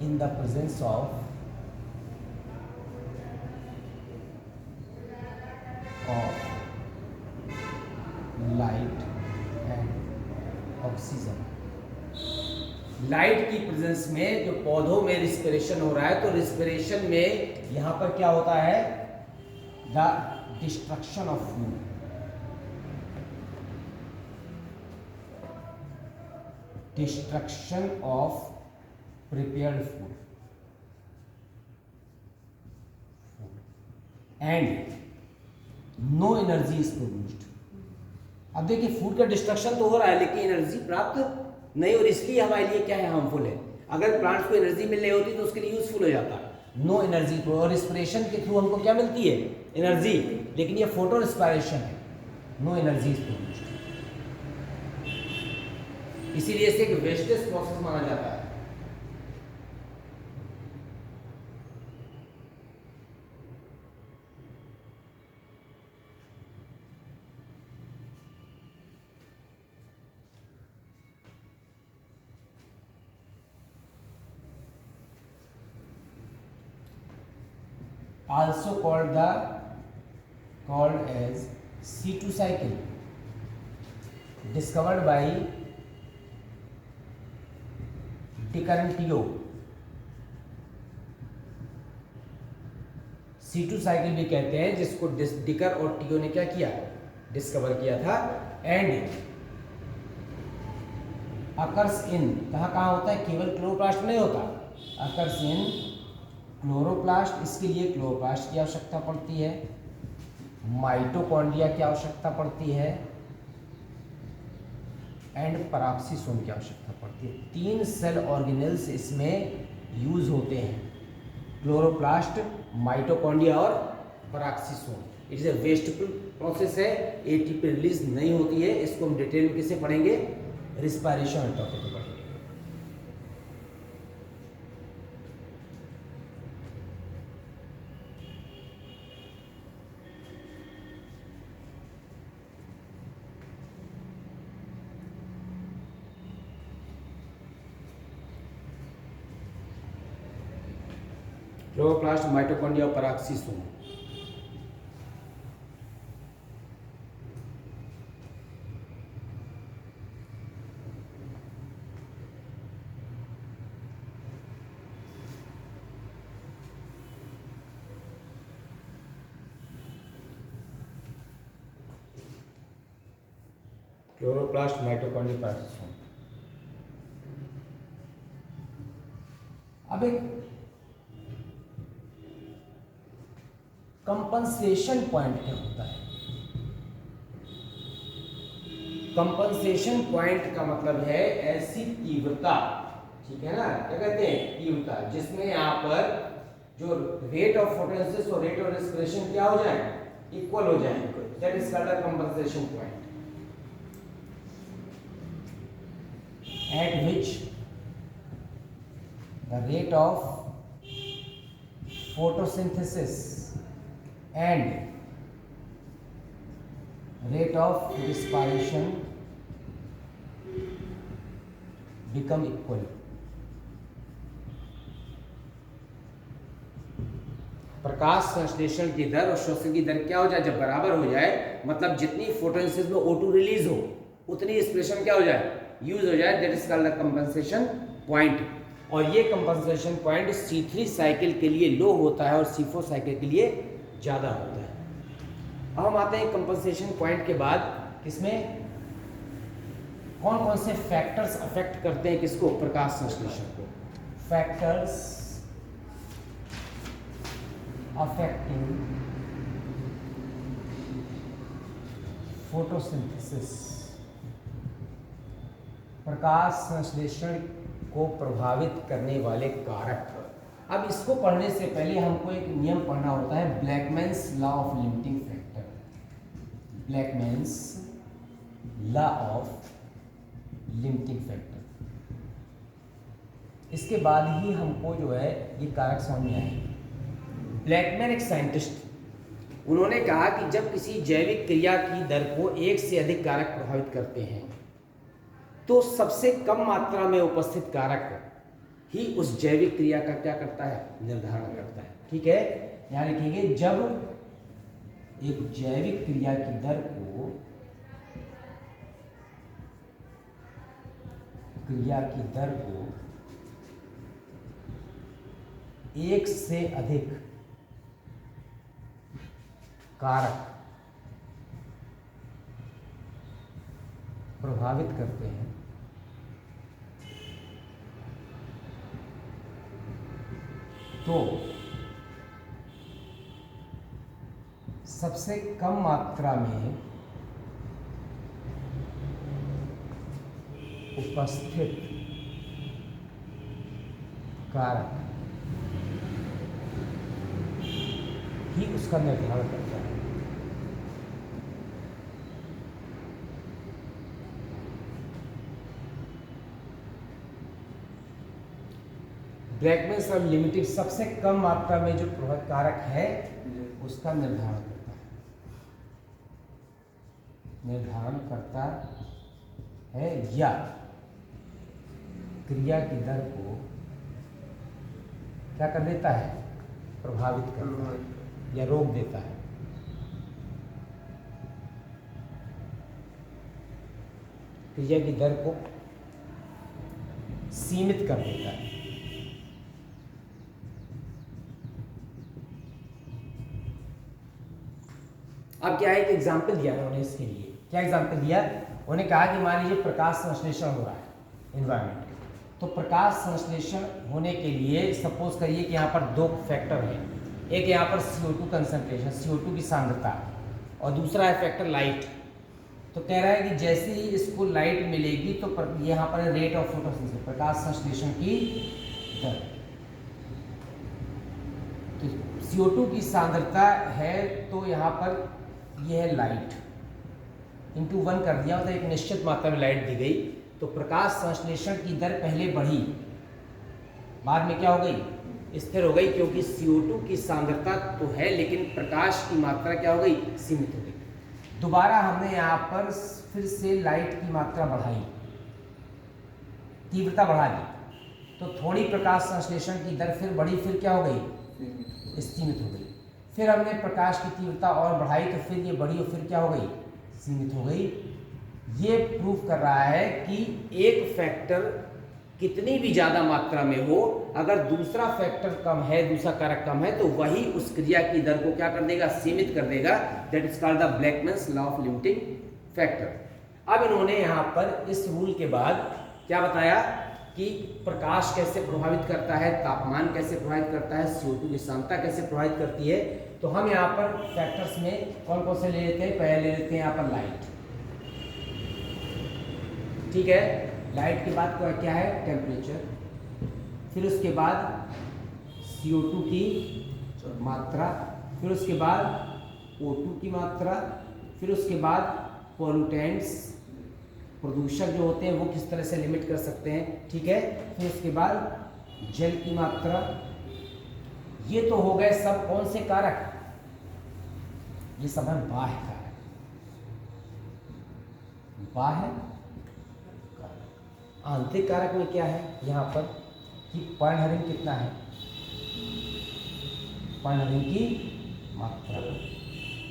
in the presence of light and oxygen। Light की प्रेजेंस में जो पौधों में रिस्पिरेशन हो रहा है, तो रिस्पिरेशन में यहां पर क्या होता है, the destruction of food, destruction of prepared food and no energy is produced। अब देखिए फूड का डिस्ट्रक्शन तो हो रहा है लेकिन एनर्जी प्राप्त नहीं, और इसलिए हमारे लिए क्या है, हार्मफुल है। अगर प्लांट्स को एनर्जी मिल रही होती तो उसके लिए यूजफुल हो जाता। नो एनर्जी, और रिस्पिरेशन के थ्रू हमको क्या मिलती है, एनर्जी, लेकिन ये फोटो रिस्पायरेशन है। No energy is produced. इसीलिए इसे एक वेस्टेज प्रोसेस माना जाता है। Also called as C2 cycle, discovered by Dicker and Tio। C2 cycle भी कहते हैं, जिसको डिकर और टियो ने क्या किया, डिस्कवर किया था। एंड अकर्स इन, कहाँ कहाँ होता है, केवल क्लोरोप्लास्ट नहीं होता, अकर्स इन क्लोरोप्लास्ट। इसके लिए क्लोरोप्लास्ट की आवश्यकता पड़ती है, माइटोकॉन्ड्रिया की आवश्यकता पड़ती है, एंड पराक्सीसोम की आवश्यकता पड़ती है। 3 सेल ऑर्गेनेल्स इसमें यूज होते हैं, क्लोरोप्लास्ट, माइटोकॉन्ड्रिया और peroxisome. It is a wasteful process है, एटीपी रिलीज नहीं होती है। इसको हम डिटेल में किसे पढ़ेंगे, रिस्पायरेशन टॉपिक में पढ़ेंगे। क्लोरोप्लास्ट, माइटोकॉन्ड्रिया और पराक्सीसोम। Chloroplast, mitochondria, पराक्सीसोम। अब एक कंपनसेशन पॉइंट क्या होता है। कंपनसेशन पॉइंट का मतलब है ऐसी तीव्रता, ठीक है ना, क्या कहते हैं, तीव्रता, जिसमें यहाँ पर जो रेट ऑफ फोटोसिंथेसिस और रेट ऑफ रेस्पिरेशन क्या हो जाए, इक्वल हो जाए। That is called the compensation point, eight which the rate of photosynthesis and rate of respiration become equal। प्रकाश संश्लेषण की दर और श्वसन की दर क्या हो जाए, जब बराबर हो जाए, मतलब जितनी फोटोसिंथेसिस में O2 रिलीज हो उतनी रेस्पिरेशन क्या हो जाए, यूज हो जाए। That is called the compensation point. और ये कंपनसेशन पॉइंट C3 साइकिल के लिए लो होता है और C4 साइकिल के लिए ज़्यादा होता है। अब हम आते हैं कंपनसेशन पॉइंट के बाद, किसमें कौन कौन से फैक्टर्स अफेक्ट करते हैं किसको, प्रकाश संश्लेषण को। फैक्टर्स अफेक्टिंग फोटोसिंथेसिस, प्रकाश संश्लेषण को प्रभावित करने वाले कारक। अब इसको पढ़ने से पहले हमको एक नियम पढ़ना होता है, Blackman's law of limiting factor. Blackman's law of limiting factor, इसके बाद ही हमको जो है ये कारक समझ में आएंगे। ब्लैकमैन एक साइंटिस्ट, उन्होंने कहा कि जब किसी जैविक क्रिया की दर को एक से अधिक कारक प्रभावित करते हैं तो सबसे कम मात्रा में उपस्थित कारक ही उस जैविक क्रिया का क्या करता है, निर्धारण करता है। ठीक है, यहाँ लिखेंगे, जब एक जैविक क्रिया की दर को एक से अधिक कारक प्रभावित करते हैं तो सबसे कम मात्रा में उपस्थित कारक ही उसका निर्धारण करता है। ब्लैकनेस और लिमिटिंग सबसे कम मात्रा में जो प्रभाव कारक है उसका निर्धारण करता है या क्रिया की दर को क्या कर देता है, प्रभावित करता है या रोक देता है। क्रिया की दर को सीमित कर देता है। अब क्या है, एक एग्जाम्पल दिया है उन्होंने इसके लिए। क्या एग्जाम्पल दिया, उन्होंने कहा कि मान लीजिए प्रकाश संश्लेषण हो रहा है एनवायरनमेंट, तो प्रकाश संश्लेषण होने के लिए सपोज करिए कि यहाँ पर दो फैक्टर हैं, एक यहाँ पर CO2 कंसंट्रेशन, CO2 की सांद्रता, और दूसरा है फैक्टर लाइट। तो कह रहा है कि जैसे ही इसको लाइट मिलेगी तो यहाँ पर रेट ऑफ फोटोसिंथेसिस, प्रकाश संश्लेषण की दर। तो CO2 की सांद्रता है तो यहाँ पर यह है लाइट, इंटू 1 कर दिया, मतलब एक निश्चित मात्रा में लाइट दी गई। तो प्रकाश संश्लेषण की दर पहले बढ़ी, बाद में क्या हो गई, स्थिर हो गई, क्योंकि CO2 की सांद्रता तो है लेकिन प्रकाश की मात्रा क्या हो गई, सीमित हो गई। दोबारा हमने यहाँ पर फिर से लाइट की मात्रा बढ़ाई, तीव्रता बढ़ा दी, तो थोड़ी प्रकाश संश्लेषण की दर फिर बढ़ी, फिर क्या हो गई, सीमित हो गई। फिर हमने प्रकाश की तीव्रता और बढ़ाई तो फिर ये बढ़ी और फिर क्या हो गई, सीमित हो गई। ये प्रूफ कर रहा है कि एक फैक्टर कितनी भी ज़्यादा मात्रा में हो, अगर दूसरा फैक्टर कम है, दूसरा कारक कम है, तो वही उस क्रिया की दर को क्या कर देगा, सीमित कर देगा। That is called the Blackman's law of limiting factor. अब इन्होंने यहाँ पर इस रूल के बाद क्या बताया कि प्रकाश कैसे प्रभावित करता है, तापमान कैसे प्रभावित करता है, CO2 की सांद्रता कैसे प्रभावित करती है। तो हम यहाँ पर फैक्टर्स में कौन कौन से ले लेते हैं, पहले ले लेते हैं यहाँ पर लाइट, ठीक है। लाइट के बाद क्या है, टेम्परेचर, फिर उसके बाद CO2 की मात्रा, फिर उसके बाद O2 की मात्रा, फिर उसके बाद पोल्यूटेंट्स, प्रदूषक जो होते हैं वो किस तरह से लिमिट कर सकते हैं, ठीक है। फिर उसके बाद जल की मात्रा। ये तो हो गए सब कौन से कारक, ये सब है बाह्य कारक, बाह्य। आंतरिक कारक में क्या है यहाँ पर कि पर्णहरित कितना है, पर्णहरित की मात्रा,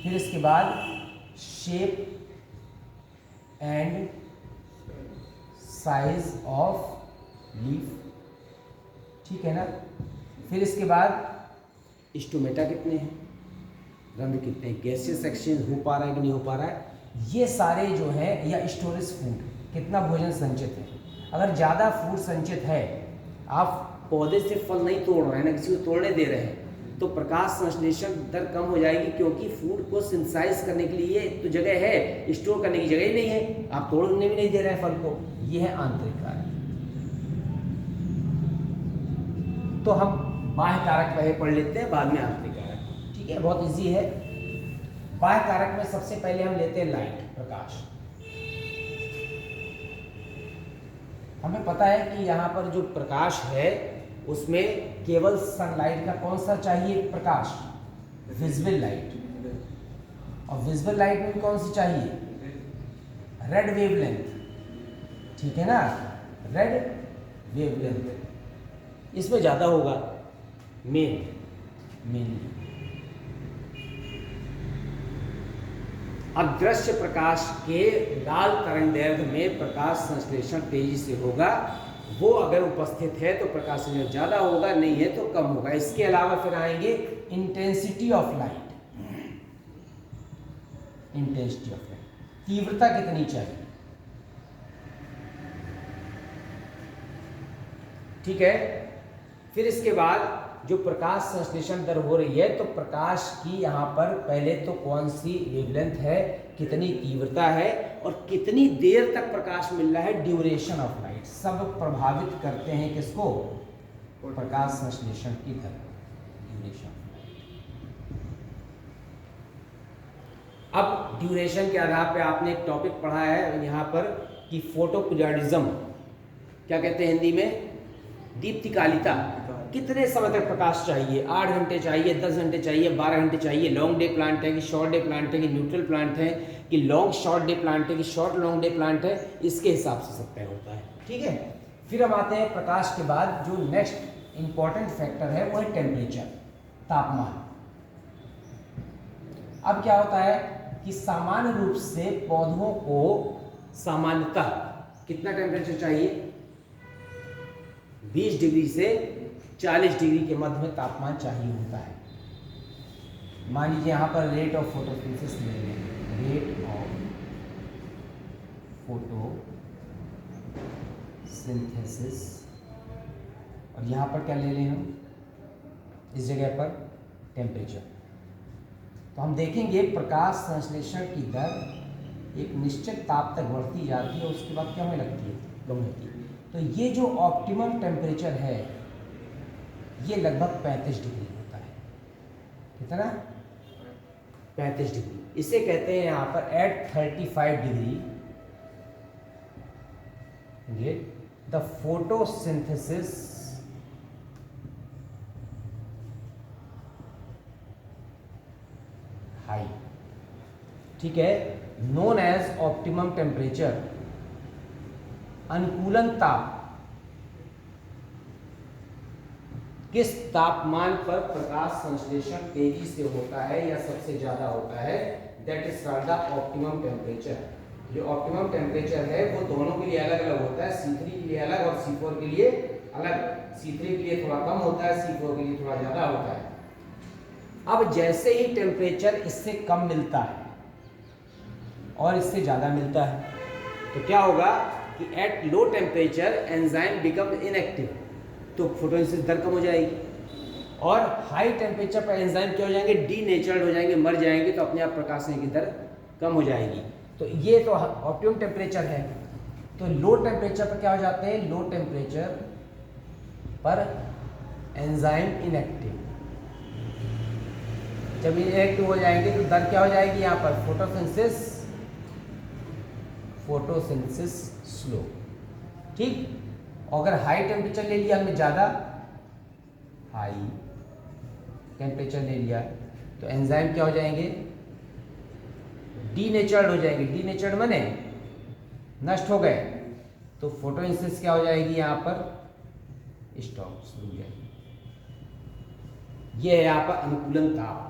फिर इसके बाद shape and size of leaf, ठीक है ना। फिर इसके बाद स्टोमेटा कितने हैं, रंध्र कितने हैं, गैसियस एक्सचेंज हो पा रहा है कि नहीं हो पा रहा है, ये सारे जो है, या स्टोरेज फूड, कितना भोजन संचित है। अगर ज़्यादा फूड संचित है, आप पौधे से फल नहीं तोड़ रहे हैं ना, किसी को तोड़ने दे रहे हैं, तो प्रकाश संश्लेषण दर कम हो जाएगी, क्योंकि फूड को सिंथेसाइज करने के लिए तो जगह है, स्टोर करने की जगह ही नहीं है, आप तोड़ने भी नहीं दे रहे हैं फल को। ये है आंतरिक कारक। तो हम बाह्य कारक पहले पढ़ लेते हैं, बाद में आंतरिक कारक, ठीक है, बहुत इजी है। बाह्य कारक में सबसे पहले हम लेते हैं लाइट, प्रकाश। हमें पता है कि यहाँ पर जो प्रकाश है उसमें केवल सनलाइट का कौन सा चाहिए प्रकाश, विजिबल लाइट, और विजिबल लाइट में कौन सी चाहिए, रेड वेवलेंथ, ठीक है ना, रेड वेवलेंथ, इसमें ज़्यादा होगा मेनली। अदृश्य प्रकाश के लाल तरंगदैर्घ्य में प्रकाश संश्लेषण तेजी से होगा, वो अगर उपस्थित है तो प्रकाश संश्लेषण ज़्यादा होगा, नहीं है तो कम होगा। इसके अलावा फिर आएंगे intensity of light, intensity of light, तीव्रता कितनी चाहिए, ठीक है। फिर इसके बाद जो प्रकाश संश्लेषण दर हो रही है, तो प्रकाश की यहाँ पर पहले तो कौन सी वेवलेंथ है, कितनी तीव्रता है, और कितनी देर तक प्रकाश मिल रहा है, ड्यूरेशन ऑफ लाइट, सब प्रभावित करते हैं किसको, प्रकाश संश्लेषण की दर, ड्यूरेशन ऑफ लाइट। अब ड्यूरेशन के आधार पे आपने एक टॉपिक पढ़ा है यहाँ पर कि फोटो पीरियडिज्म, क्या कहते हैं हिंदी में, दीप्तिकालिता, कितने समय तक प्रकाश चाहिए, 8 घंटे चाहिए, 10 घंटे चाहिए, 12 घंटे चाहिए, लॉन्ग डे प्लांट है कि शॉर्ट डे प्लांट है कि न्यूट्रल प्लांट है कि लॉन्ग शॉर्ट डे प्लांट है कि शॉर्ट लॉन्ग डे प्लांट है, इसके हिसाब से सब तय होता है। ठीक है, फिर हम आते हैं प्रकाश के बाद जो नेक्स्ट इंपॉर्टेंट फैक्टर है वो है टेम्परेचर, तापमान। अब क्या होता है कि सामान्य रूप से पौधों को सामान्यतः कितना टेम्परेचर चाहिए, 20 डिग्री से 40 डिग्री के मध्य में तापमान चाहिए होता है। मान लीजिए यहाँ पर रेट ऑफ फोटोसिंथेसिस ले लें, रेट ऑफ फोटोसिंथेसिस, और यहाँ पर क्या ले लें हम, इस जगह पर टेम्परेचर। तो हम देखेंगे प्रकाश संश्लेषण की दर एक निश्चित ताप तक बढ़ती जाती है, उसके बाद क्या होने लगती है, कम होती है। तो ये जो ऑप्टिमम टेम्परेचर है ये लगभग 35 डिग्री होता है। कितना, 35 डिग्री। इसे कहते हैं यहाँ पर at 35 degree the photosynthesis high, ठीक है, नोन एज ऑप्टिमम टेम्परेचर। अनुकूलन ताप, किस तापमान पर प्रकाश संश्लेषण तेजी से होता है या सबसे ज्यादा होता है, that is called the optimum temperature. जो ऑप्टिमम टेम्परेचर है वो दोनों के लिए अलग अलग होता है, C3 के लिए अलग और C4 के लिए अलग। C3 के लिए थोड़ा कम होता है, C4 के लिए थोड़ा ज्यादा होता है। अब जैसे ही टेम्परेचर इससे कम मिलता है और इससे ज्यादा मिलता है तो क्या होगा कि at low temperature enzyme become inactive, तो फोटोसिंथेसिस दर कम हो जाएगी। और हाई टेम्परेचर पर एंजाइम क्या हो जाएंगे, डीनेचर्ड हो जाएंगे, मर जाएंगे, तो अपने आप प्रकाशन की दर कम हो जाएगी। तो ये तो ऑप्टिमम टेम्परेचर है। तो लो टेम्परेचर पर क्या हो जाते हैं, लो टेम्परेचर पर एंजाइम इनएक्टिव। जब इनएक्टिव हो जाएंगे तो दर क्या हो जाएगी यहाँ पर, फोटोसिंथेसिस स्लो। ठीक, अगर हाई टेम्परेचर ले लिया हमने, ज़्यादा हाई टेम्परेचर ले लिया तो एंजाइम क्या हो जाएंगे, डीनेचर्ड हो जाएंगे। डीनेचर्ड माने नष्ट हो गए, तो फोटोसिंथेसिस क्या हो जाएगी यहाँ पर, स्टॉप, शुरू हो जाएगी। ये है यहाँ पर अनुकूलन ताप।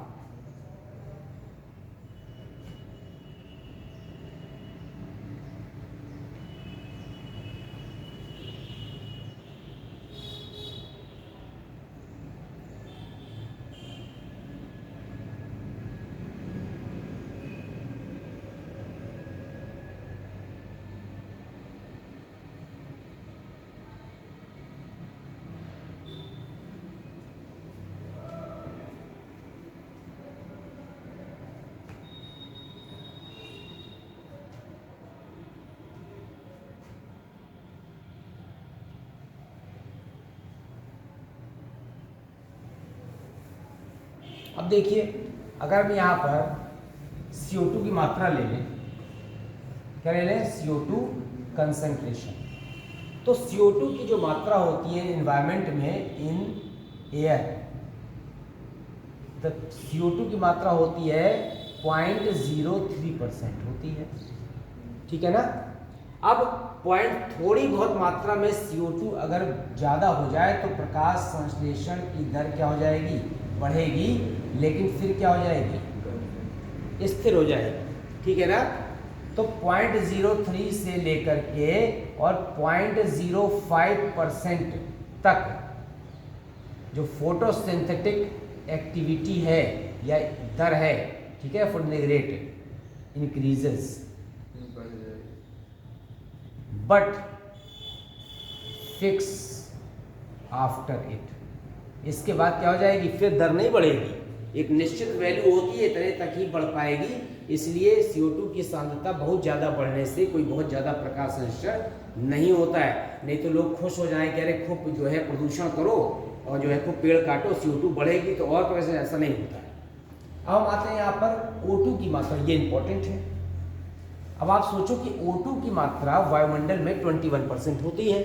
अब देखिए, अगर हम यहाँ पर CO2 की मात्रा ले लें, क्या ले लें, CO2 कंसंट्रेशन। तो CO2 की जो मात्रा होती है एनवायरनमेंट में, इन एयर, तो CO2 की मात्रा होती है 0.03% होती है। ठीक है ना। अब थोड़ी बहुत मात्रा में CO2 अगर ज़्यादा हो जाए तो प्रकाश संश्लेषण की दर क्या हो जाएगी, बढ़ेगी, लेकिन फिर क्या हो जाएगी, स्थिर हो जाएगी। ठीक है ना। तो 0.03 से लेकर के और 0.05% तक जो फोटोसिंथेटिक एक्टिविटी है या दर है, ठीक है, rate increases, but fix after it. इसके बाद क्या हो जाएगी, फिर दर नहीं बढ़ेगी, एक निश्चित वैल्यू होती है, इतने तक ही बढ़ पाएगी। इसलिए CO2 की सांद्रता बहुत ज़्यादा बढ़ने से कोई बहुत ज़्यादा प्रकाश संश्लेषण नहीं होता है। नहीं तो लोग खुश हो जाएं कि अरे खूब जो है प्रदूषण करो और जो है खूब पेड़ काटो, CO2 बढ़ेगी तो और पैसे, ऐसा नहीं होता है। अब हम आते हैं यहाँ पर O2 की मात्रा, ये इंपॉर्टेंट है। अब आप सोचो कि O2 की मात्रा वायुमंडल में 21% होती है,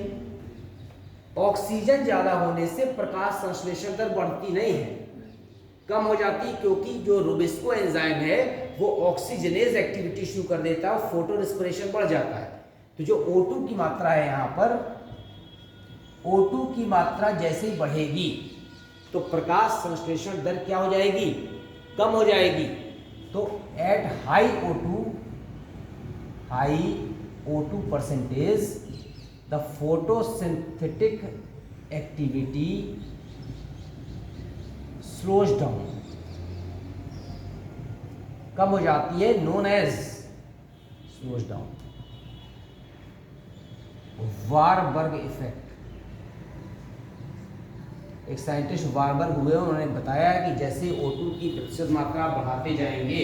ऑक्सीजन ज़्यादा होने से प्रकाश संश्लेषण दर बढ़ती नहीं है, कम हो जाती है, क्योंकि जो रोबिस्को एंजाइम है वो ऑक्सीजनेज एक्टिविटी शुरू कर देता है और फोटो रेस्पिरेशन बढ़ जाता है। तो जो O2 की मात्रा है यहाँ पर, O2 की मात्रा जैसे ही बढ़ेगी तो प्रकाश संश्लेषण दर क्या हो जाएगी, कम हो जाएगी। तो at high O2 percentage the photosynthetic activity slows down, कम हो जाती है, known as slows down. Warburg effect, एक साइंटिस्ट वारबर्ग हुए, उन्होंने बताया कि जैसे O2 की प्रतिशत मात्रा बढ़ाते जाएंगे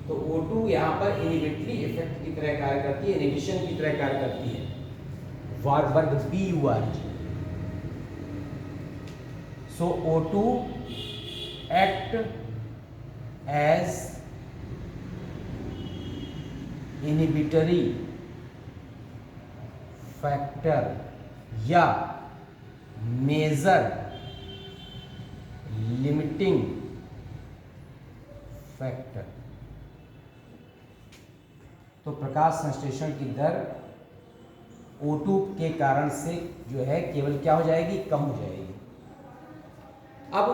तो O2 यहाँ पर इनिबिटरी इफेक्ट की तरह कार्य करती है, इनिबिशन की तरह कार्य करती है। Warburg BUR। So O2 act as inhibitory factor या मेजर लिमिटिंग फैक्टर। तो प्रकाश संश्लेषण की दर O2 के कारण से जो है केवल क्या हो जाएगी, कम हो जाएगी। अब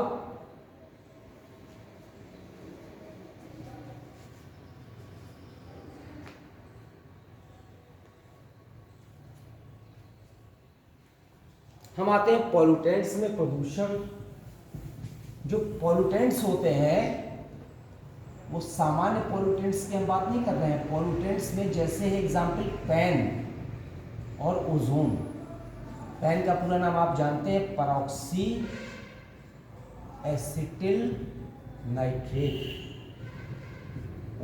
हम आते हैं पॉल्यूटेंट्स में। प्रदूषण, जो पॉल्यूटेंट्स होते हैं वो सामान्य पॉल्यूटेंट्स की हम बात नहीं कर रहे हैं। पॉल्यूटेंट्स में जैसे है एग्जाम्पल पैन और ओजोन। पैन का पूरा नाम आप जानते हैं, परऑक्सी एसिटिल नाइट्रेट।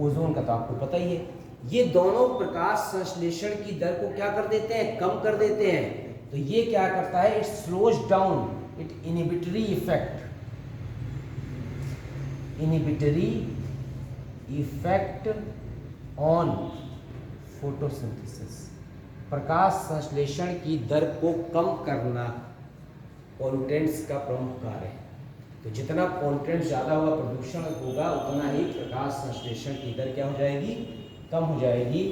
ओजोन का तो आपको पता ही है। ये दोनों प्रकाश संश्लेषण की दर को क्या कर देते हैं, कम कर देते हैं। तो ये क्या करता है, it slows down, it inhibitory effect, inhibitory effect on photosynthesis. प्रकाश संश्लेषण की दर को कम करना पॉल्यूटेंट्स का प्रमुख कार्य है। तो जितना पॉल्यूटेंट ज़्यादा होगा, प्रदूषण होगा, उतना ही प्रकाश संश्लेषण की दर क्या हो जाएगी, कम हो जाएगी।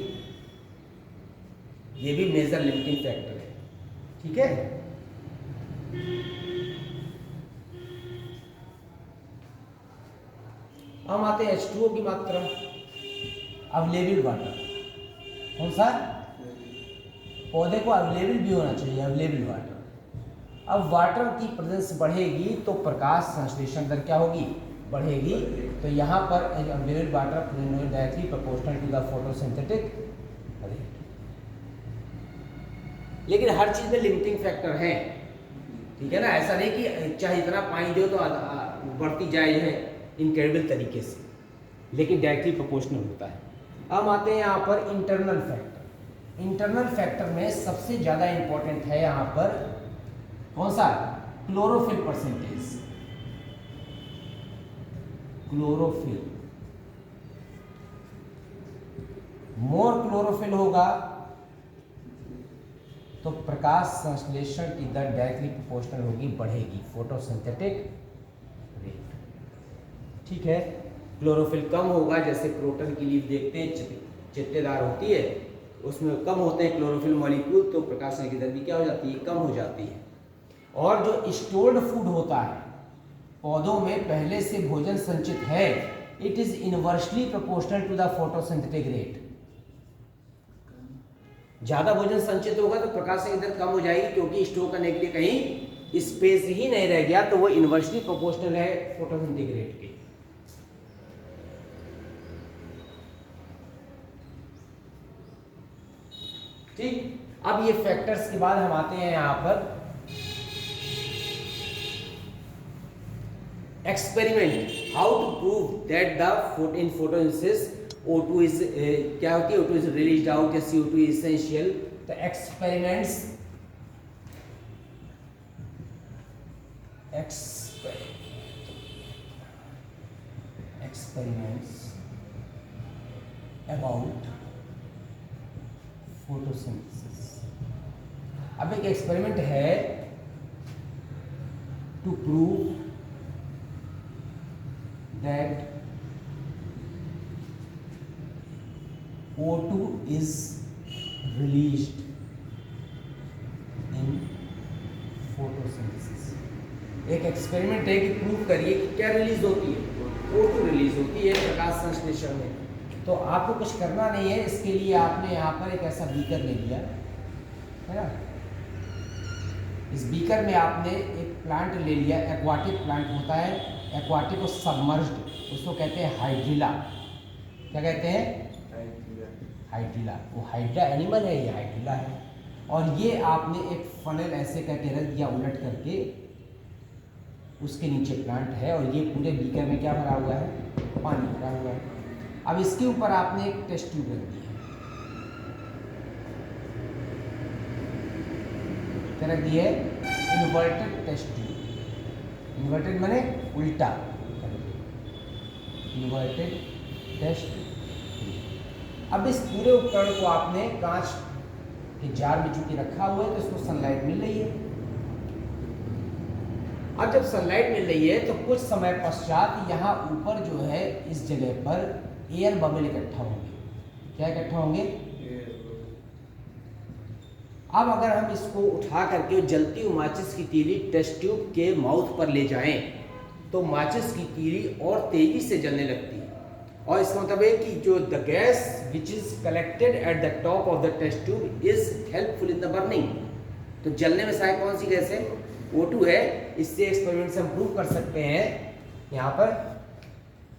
ये भी मेजर लिमिटिंग फैक्टर है, ठीक है। हम आते हैं H2O की मात्रा, अवेलेबल वाटर। कौन सा, पौधे को अवेलेबल भी होना चाहिए, अवेलेबल वाटर। अब वाटर की प्रेजेंस बढ़ेगी तो प्रकाश संश्लेषण दर क्या होगी, बढ़ेगी। तो यहाँ पर available water present directly proportional to the photosynthetic rate. लेकिन हर चीज में लिमिटिंग फैक्टर है, ठीक है ना। ऐसा नहीं कि चाहे इतना पानी दो तो बढ़ती जाए है इनक्रेडिबल तरीके से, लेकिन डायरेक्टली प्रोपोर्शनल होता है। अब आते हैं यहाँ पर इंटरनल फैक्टर। इंटरनल फैक्टर में सबसे ज़्यादा इंपॉर्टेंट है यहाँ पर कौन सा, क्लोरोफिल परसेंटेज। क्लोरोफिल, मोर क्लोरोफिल होगा तो प्रकाश संश्लेषण की दर डायरेक्टली प्रोपोर्शनल होगी, बढ़ेगी, फोटोसिंथेटिक रेट, ठीक है। क्लोरोफिल कम होगा, जैसे क्रोटन की लीफ देखते हैं चित्तेदार होती है, उसमें कम होते हैं क्लोरोफिल मॉलिक्यूल, तो प्रकाश की दर भी क्या हो जाती है, कम हो जाती है। और जो स्टोर्ड फूड होता है, पौधों में पहले से भोजन संचित है, it is inversely proportional to the photosynthetic rate. ज्यादा भोजन संचित होगा तो प्रकाश की दर कम हो जाएगी, क्योंकि स्टोर करने के लिए कहीं स्पेस ही नहीं रह गया, तो वो इनवर्सली प्रोपोर्शनल है फोटोसिंथेटिक रेट के। ठीक, अब ये फैक्टर्स के बाद हम आते हैं यहां पर experiment, how to prove that the in photosynthesis O2 is क्या होती है, O2 इज रिलीज्ड आउट या CO2 इज एसेंशियल। तो experiments about फोटोसिंथेसिस। अब एक एक्सपेरिमेंट है to prove that O2 is released in photosynthesis। एक एक्सपेरिमेंट है कि प्रूव करिए कि क्या रिलीज होती है, O2 रिलीज होती है प्रकाश संश्लेषण में। तो आपको कुछ करना नहीं है, इसके लिए आपने यहाँ पर एक ऐसा बीकर ले लिया है ना। इस बीकर में आपने एक प्लांट ले लिया, एक्वाटिक प्लांट होता है, एक्वाटिक और सबमर्ज्ड, उसको कहते हैं हाइड्रिला। क्या कहते हैं? हाइड्रिला। वो हाइड्रा एनिमल है, ये हाइड्रिला है। और ये आपने एक फनल ऐसे करके रख दिया उलट करके, उसके नीचे प्लांट है और ये पूरे बीकर में क्या भरा हुआ है? पानी भरा हुआ है। अब इसके ऊपर आपने एक टेस्ट ट्यूब रख दी है, क्या रख दी है? Inverted test tube. इन्वर्टेड माने उल्टा, इन्वर्टेड टेस्ट ट्यूब। अब इस पूरे उपकरण को आपने कांच के जार में चूंकि रखा हुआ है तो इसको सनलाइट मिल रही है। अब जब सनलाइट मिल रही है तो कुछ समय पश्चात यहाँ ऊपर जो है इस जगह पर एयर बबल इकट्ठा होंगे। क्या इकट्ठा होंगे? अब अगर हम इसको उठा करके जलती हुई माचिस की तीली टेस्ट ट्यूब के माउथ पर ले जाएं तो माचिस की तीली और तेजी से जलने लगती है। और इसका मतलब है कि जो the gas which is collected at the top of the test tube is helpful in the burning. तो जलने में सहायक कौन सी गैस है? O2 है। इससे एक्सपेरिमेंट से हम प्रूव कर सकते हैं यहाँ पर।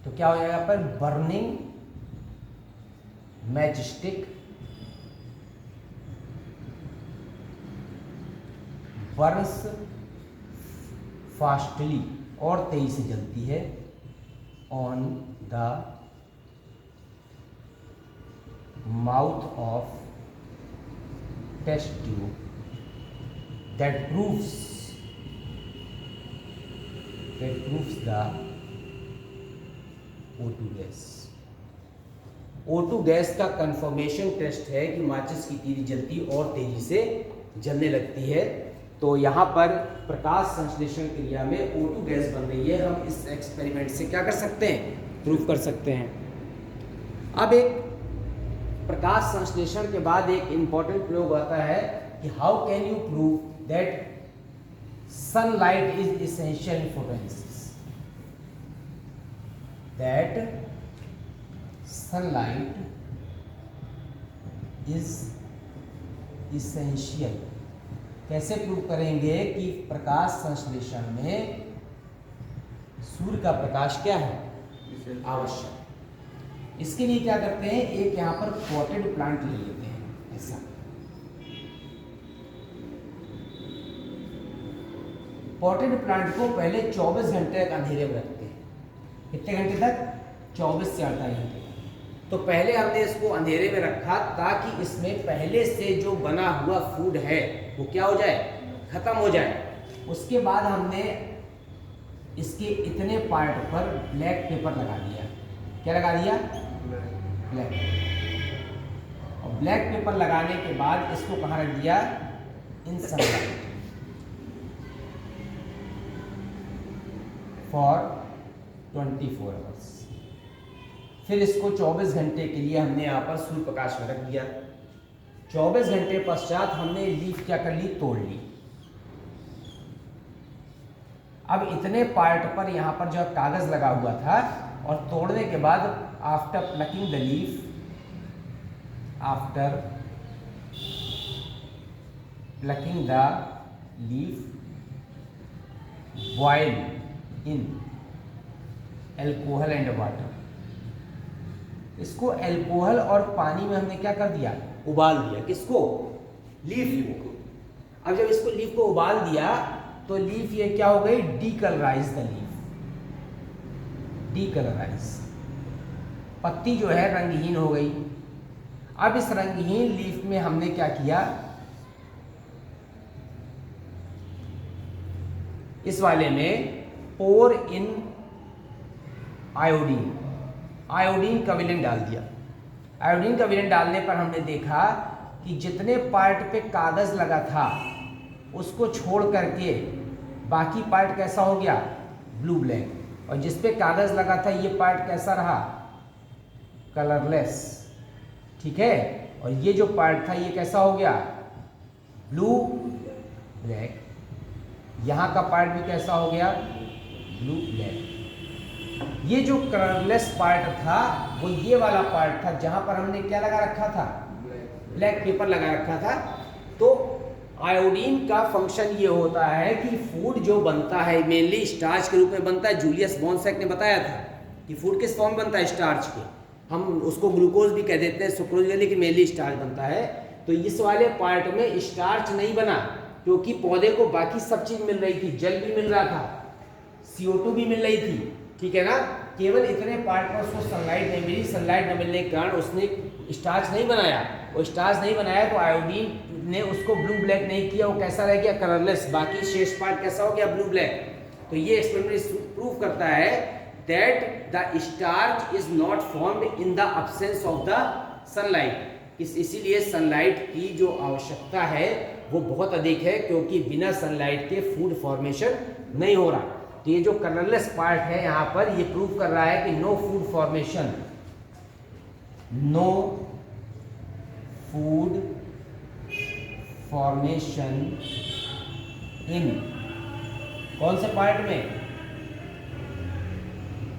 तो क्या हो जाएगा यहाँ पर? Burning matchstick burns fastly, और तेजी से जलती है, on the mouth of test tube, that proves the O2 gas. O2 gas का कंफर्मेशन टेस्ट है कि माचिस की तीली जलती और तेजी से जलने लगती है। तो यहाँ पर प्रकाश संश्लेषण क्रिया में O2 गैस बन रही है। हम इस एक्सपेरिमेंट से क्या कर सकते हैं? प्रूव कर सकते हैं। अब एक प्रकाश संश्लेषण के बाद एक इंपॉर्टेंट प्रयोग आता है कि how can you prove that sunlight is essential in photosynthesis, that sunlight is essential। कैसे प्रूव करेंगे कि प्रकाश संश्लेषण में सूर्य का प्रकाश क्या है? आवश्यक। इसके लिए क्या करते हैं, एक यहाँ पर पॉटेड प्लांट ले लेते हैं ऐसा। पॉटेड प्लांट को पहले 24 घंटे तक अंधेरे में रखते हैं। कितने घंटे तक? 24 से 48 घंटे। तो पहले हमने इसको अंधेरे में रखा ताकि इसमें पहले से जो बना हुआ फूड है वो क्या हो जाए? खत्म हो जाए। उसके बाद हमने इसके इतने पार्ट पर ब्लैक पेपर लगा दिया। क्या लगा दिया? ब्लैक। और ब्लैक पेपर लगाने के बाद इसको कहाँ रख दिया? इन सनलाइट फॉर 24 आवर्स। फिर इसको 24 घंटे के लिए हमने यहाँ पर सूर्य प्रकाश में रख दिया। 24 घंटे पश्चात हमने लीफ क्या कर ली? तोड़ ली। अब इतने पार्ट पर यहाँ पर जो कागज लगा हुआ था और तोड़ने के बाद after plucking the leaf, after plucking the leaf, boil in alcohol and water. इसको एल्कोहल और पानी में हमने क्या कर दिया? उबाल दिया। किसको? लीफ को। अब जब इसको लीफ को उबाल दिया तो लीफ ये क्या हो गई? Decolourise the leaf, decolourise. पत्ती जो है रंगहीन हो गई। अब इस रंगहीन लीफ में हमने क्या किया? इस वाले में पोर इन आयोडीन, आयोडीन का विलेन डाल दिया। आयोडीन का विलेन डालने पर हमने देखा कि जितने पार्ट पे कागज लगा था उसको छोड़ करके बाकी पार्ट कैसा हो गया, ब्लू ब्लैक, और जिस पे कागज लगा था ये पार्ट कैसा रहा, कलरलेस, ठीक है। और ये जो पार्ट था ये कैसा हो गया, ब्लू ब्लैक। यहाँ का पार्ट भी कैसा हो गया, ब्लू ब्लैक। ये जो कलरलेस पार्ट था वो ये वाला पार्ट था जहां पर हमने क्या लगा रखा था, ब्लैक पेपर लगा रखा था। तो आयोडीन का फंक्शन ये होता है कि फूड जो बनता है मेनली स्टार्च के रूप में बनता है। जूलियस बॉन्सेक ने बताया था कि फूड किस फॉर्म बनता है, स्टार्च के, हम उसको ग्लूकोज भी कह देते हैं, सुक्रोज, लेकिन मेनली स्टार्च बनता है। तो इस वाले पार्ट में स्टार्च नहीं बना क्योंकि पौधे को बाकी सब चीज मिल रही थी, जल भी मिल रहा था, CO2 भी मिल रही थी, ठीक है ना। केवल इतने पार्ट में उसको सनलाइट नहीं मिली, सनलाइट न मिलने के कारण उसने स्टार्च नहीं बनाया। और स्टार्च नहीं बनाया तो आयोडीन ने उसको ब्लू ब्लैक नहीं किया, वो कैसा रह गया, कलरलेस। बाकी शेष पार्ट कैसा हो गया, ब्लू ब्लैक। तो ये एक्सपेरिमेंट प्रूव करता है that the starch is not formed in the absence of the sunlight. इसीलिए सनलाइट की जो आवश्यकता है वो बहुत अधिक है, क्योंकि बिना सनलाइट के फूड फॉर्मेशन नहीं हो रहा। तो ये जो कलरलेस पार्ट है यहाँ पर ये प्रूव कर रहा है कि no food formation, no food formation in कौन से पार्ट में,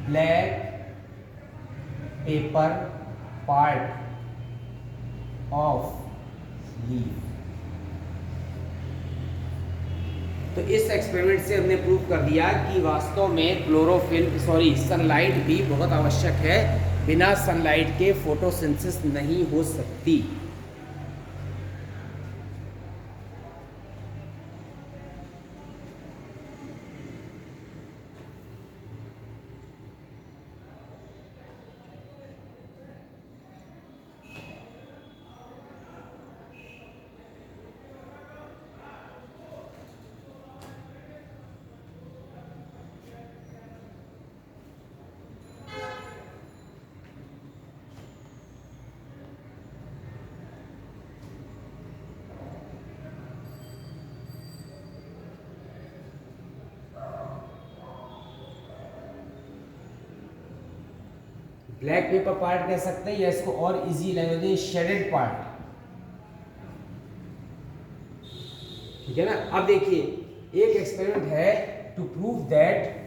black paper part of leaf. तो इस एक्सपेरिमेंट से हमने प्रूव कर दिया कि वास्तव में सनलाइट भी बहुत आवश्यक है, बिना सनलाइट के फोटोसिंथेसिस नहीं हो सकती। ब्लैक पेपर पार्ट कह सकते हैं या इसको और इजी लैंग्वेज में शेडेड पार्ट, ठीक है ना। अब देखिए एक एक्सपेरिमेंट है to prove that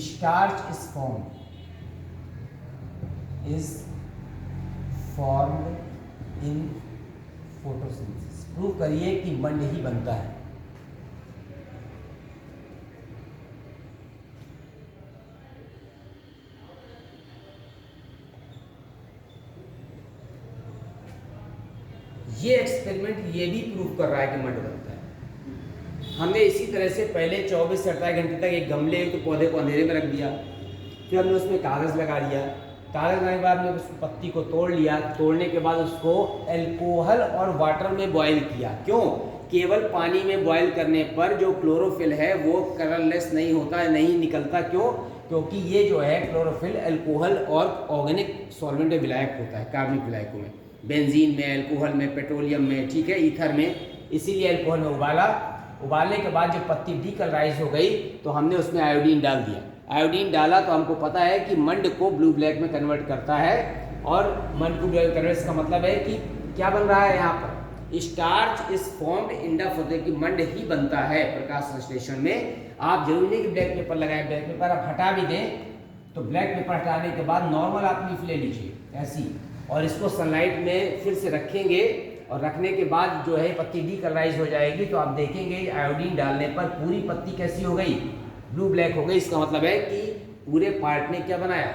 starch is formed in photosynthesis. Prove करिए कि मंड ही बनता है। ये एक्सपेरिमेंट ये भी प्रूव कर रहा है कि मंड बनता है। हमने इसी तरह से पहले 24 से 28 घंटे तक एक गमले तो पौधे को अंधेरे में रख दिया, फिर हमने उसमें कागज़ लगा दिया। कागज़ लगाने के बाद हमने उस पत्ती को तोड़ लिया, तोड़ने के बाद उसको अल्कोहल और वाटर में बॉयल किया। क्यों? केवल पानी में बॉयल करने पर जो क्लोरोफिल है वो कलरलेस नहीं होता है, नहीं निकलता। क्यों? क्योंकि ये जो है क्लोरोफिल अल्कोहल और ऑर्गेनिक सॉल्वेंट में विलायक होता है, कार्बनिक विलायकों में, बेंजीन में, अल्कोहल में, पेट्रोलियम में, ठीक है, ईथर में। इसीलिए अल्कोहल में उबालने के बाद जब पत्ती डीकलराइज हो गई तो हमने उसमें आयोडीन डाल दिया। आयोडीन डाला तो हमको पता है कि मंड को ब्लू ब्लैक में कन्वर्ट करता है। और मंड को ब्लैक कन्वर्ट का मतलब है कि क्या बन रहा है यहाँ पर, starch is formed in the photo, कि मंड ही बनता है प्रकाश संश्लेषण में। आप जरूरी नहीं कि ब्लैक पेपर लगाएं, ब्लैक पेपर आप हटा भी दें तो ब्लैक पेपर हटाने के बाद नॉर्मल आप लीफ ले लीजिए ऐसी, और इसको सनलाइट में फिर से रखेंगे और रखने के बाद जो है पत्ती डीकलराइज हो जाएगी तो आप देखेंगे आयोडीन डालने पर पूरी पत्ती कैसी हो गई, ब्लू ब्लैक हो गई। इसका मतलब है कि पूरे पार्ट ने क्या बनाया,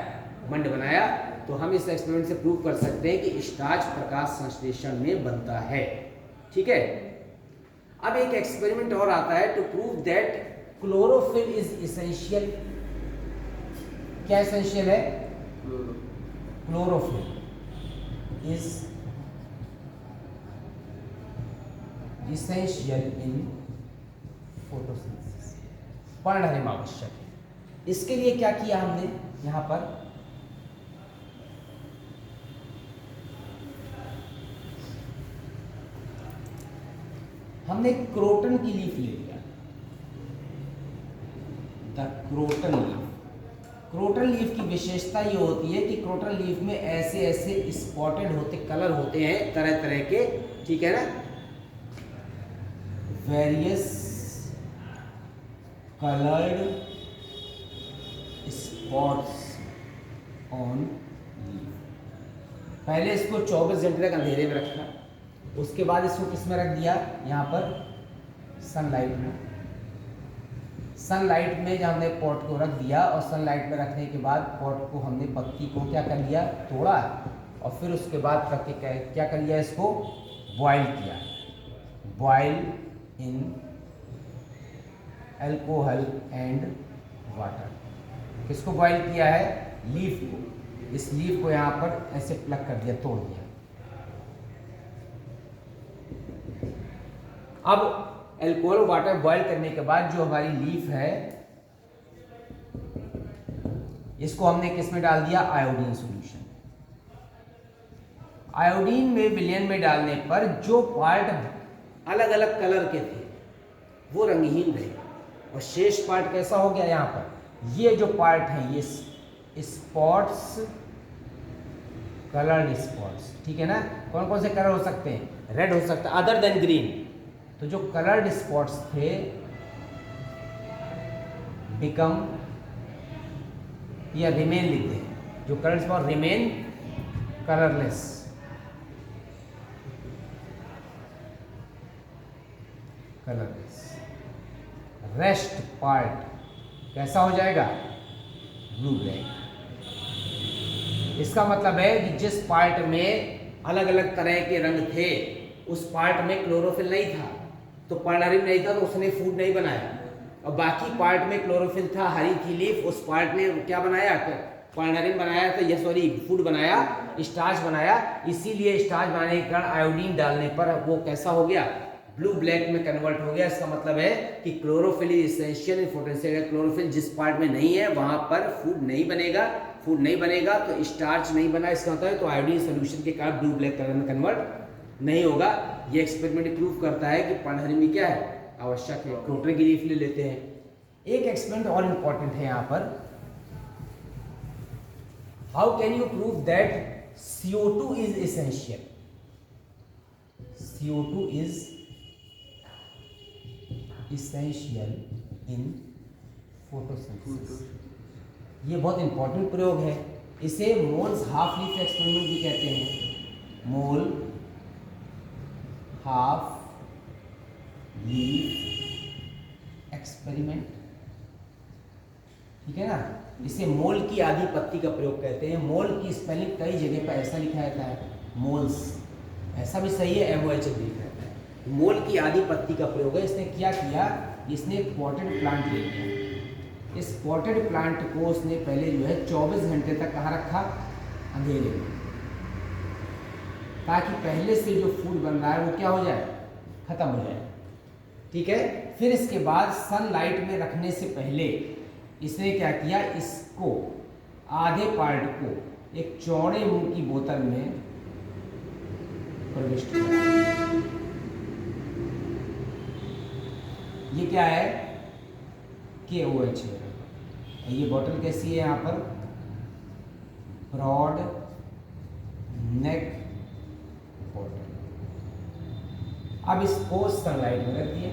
मंड बनाया। तो हम इस एक्सपेरिमेंट से प्रूव कर सकते हैं कि स्टार्च प्रकाश संश्लेषण में बनता है, ठीक है। अब एक एक्सपेरिमेंट और आता है to prove that chlorophyll is essential. क्या इसेंशियल है? Chlorophyll is essential in photosynthesis, पर्णहरिम आवश्यक है। इसके लिए क्या किया हमने यहाँ पर, हमने क्रोटन की लीफ ले लिया। The croton leaf. Croton leaf की विशेषता ये होती है कि क्रोटन लीफ में ऐसे ऐसे स्पॉटेड होते कलर होते हैं तरह तरह के, ठीक है ना, various coloured spots on leaf. पहले इसको 24 घंटे तक अंधेरे में रखा, उसके बाद इसको किस में रख दिया, यहाँ पर सनलाइट में। सनलाइट में जब हमने पॉट को रख दिया और सनलाइट में रखने के बाद पॉट को हमने पत्ती को क्या कर लिया, तोड़ा, और फिर उसके बाद करके क्या कर लिया, इसको बॉयल किया। Boil in alcohol and water. किसको बॉयल किया है, लीफ को। इस लीफ को यहाँ पर ऐसे प्लग कर दिया, तोड़ दिया। अब अल्कोहल वाटर बॉयल करने के बाद जो हमारी लीफ है, इसको हमने किस में डाल दिया, आयोडीन सॉल्यूशन। आयोडीन में विलयन में डालने पर जो पार्ट अलग अलग कलर के थे वो रंगहीन रहे, और शेष पार्ट कैसा हो गया, यहाँ पर ये जो पार्ट है ये स्पॉट्स, कलर्ड स्पॉट्स, ठीक है ना। कौन कौन से कलर हो सकते हैं, रेड हो सकता है अदर देन ग्रीन। तो जो कलर्ड स्पॉट्स थे बिकम या रिमेन लिखते हैं, जो coloured spot remain colourless. Colourless. Rest part कैसा हो जाएगा, ब्लू ब्लैक। इसका मतलब है कि जिस पार्ट में अलग अलग तरह के रंग थे उस पार्ट में क्लोरोफिल नहीं था, तो पर्णहरित नहीं था, तो उसने फूड नहीं बनाया। और बाकी पार्ट में क्लोरोफिल था, हरी थी लीफ, उस पार्ट ने क्या बनाया, पर्णहरित बनाया, तो ये सॉरी फूड बनाया, स्टार्च बनाया। इसीलिए स्टार्च बनाने के कारण आयोडीन डालने पर वो कैसा हो गया, ब्लू ब्लैक में कन्वर्ट हो गया। इसका मतलब है कि chlorophyll is essential in photosynthesis. Chlorophyll जिस पार्ट में नहीं है वहां पर फूड नहीं बनेगा, फूड नहीं बनेगा तो स्टार्च नहीं बना, इसका मतलब है तो आयोडीन सोल्यूशन के कारण ब्लू ब्लैक कलर में कन्वर्ट नहीं होगा। ये एक्सपेरिमेंट प्रूव करता है कि पर्णहरित में क्या है, आवश्यक है। क्रोटन की लीफ ले लेते हैं। एक एक्सपेरिमेंट और इंपॉर्टेंट है यहाँ पर, how can you prove that CO2 is essential. CO2 is essential in photosynthesis। ये बहुत इंपॉर्टेंट प्रयोग है। इसे मोल्स हाफ लीफ एक्सपेरिमेंट भी कहते हैं। मोल हाफ लीफ एक्सपेरिमेंट, ठीक है ना। इसे मोल की आधी पत्ती का प्रयोग कहते हैं। मोल की स्पेलिंग कई जगह पर ऐसा लिखा जाता है, मोल्स, ऐसा भी सही है, MOH लिखा रहता है। मोल की आधी पत्ती का प्रयोग है। इसने क्या किया, इसने एक पॉटेड प्लांट ले लिया। इस पॉटेड प्लांट को उसने पहले जो है 24 घंटे तक कहाँ रखा, अंधेरे में, ताकि पहले से जो फूड बन रहा है वो क्या हो जाए, खत्म हो जाए, ठीक है। फिर इसके बाद सनलाइट में रखने से पहले इसने क्या किया, इसको आधे पार्ट को एक चौड़े मुंह की बोतल में प्रविष्ट किया। ये क्या है, KOH है। ये बोतल कैसी है, यहाँ पर ब्रॉड नेक बोतल। अब इसको सनलाइट में रख दिया।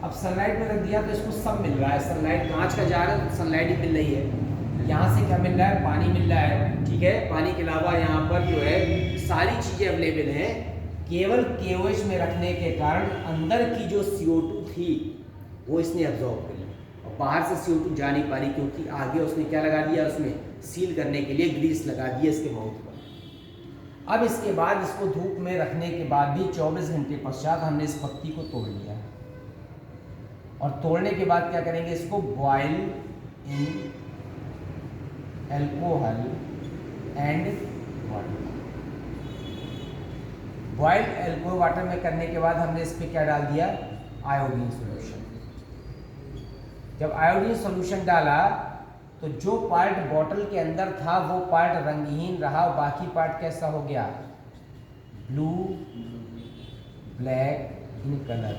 अब सनलाइट में रख दिया तो इसको सब मिल रहा है। सनलाइट, कांच का जार है, सनलाइट ही मिल रही है। यहाँ से क्या मिल रहा है, पानी मिल रहा है, ठीक है। पानी के अलावा यहाँ पर जो है सारी चीजें अवेलेबल हैं। केवल KOH में रखने के कारण अंदर की जो CO2 थी वो इसने एब्जॉर्ब कर ली, और बाहर से CO2 जा नहीं पा रही, क्योंकि आगे उसने क्या लगा दिया, उसमें सील करने के लिए ग्रीस लगा दिया इसके माउथ पर। अब इसके बाद इसको धूप में रखने के बाद भी 24 घंटे पश्चात हमने इस पत्ती को तोड़ लिया, और तोड़ने के बाद क्या करेंगे, इसको boil in alcohol and water. Boiled alcohol water में करने के बाद हमने इस पर क्या डाल दिया, आयोडीन सॉल्यूशन। जब आयोडीन सॉल्यूशन डाला तो जो पार्ट बॉटल के अंदर था वो पार्ट रंगहीन रहा, और बाकी पार्ट कैसा हो गया, ब्लू ब्लैक इन कलर।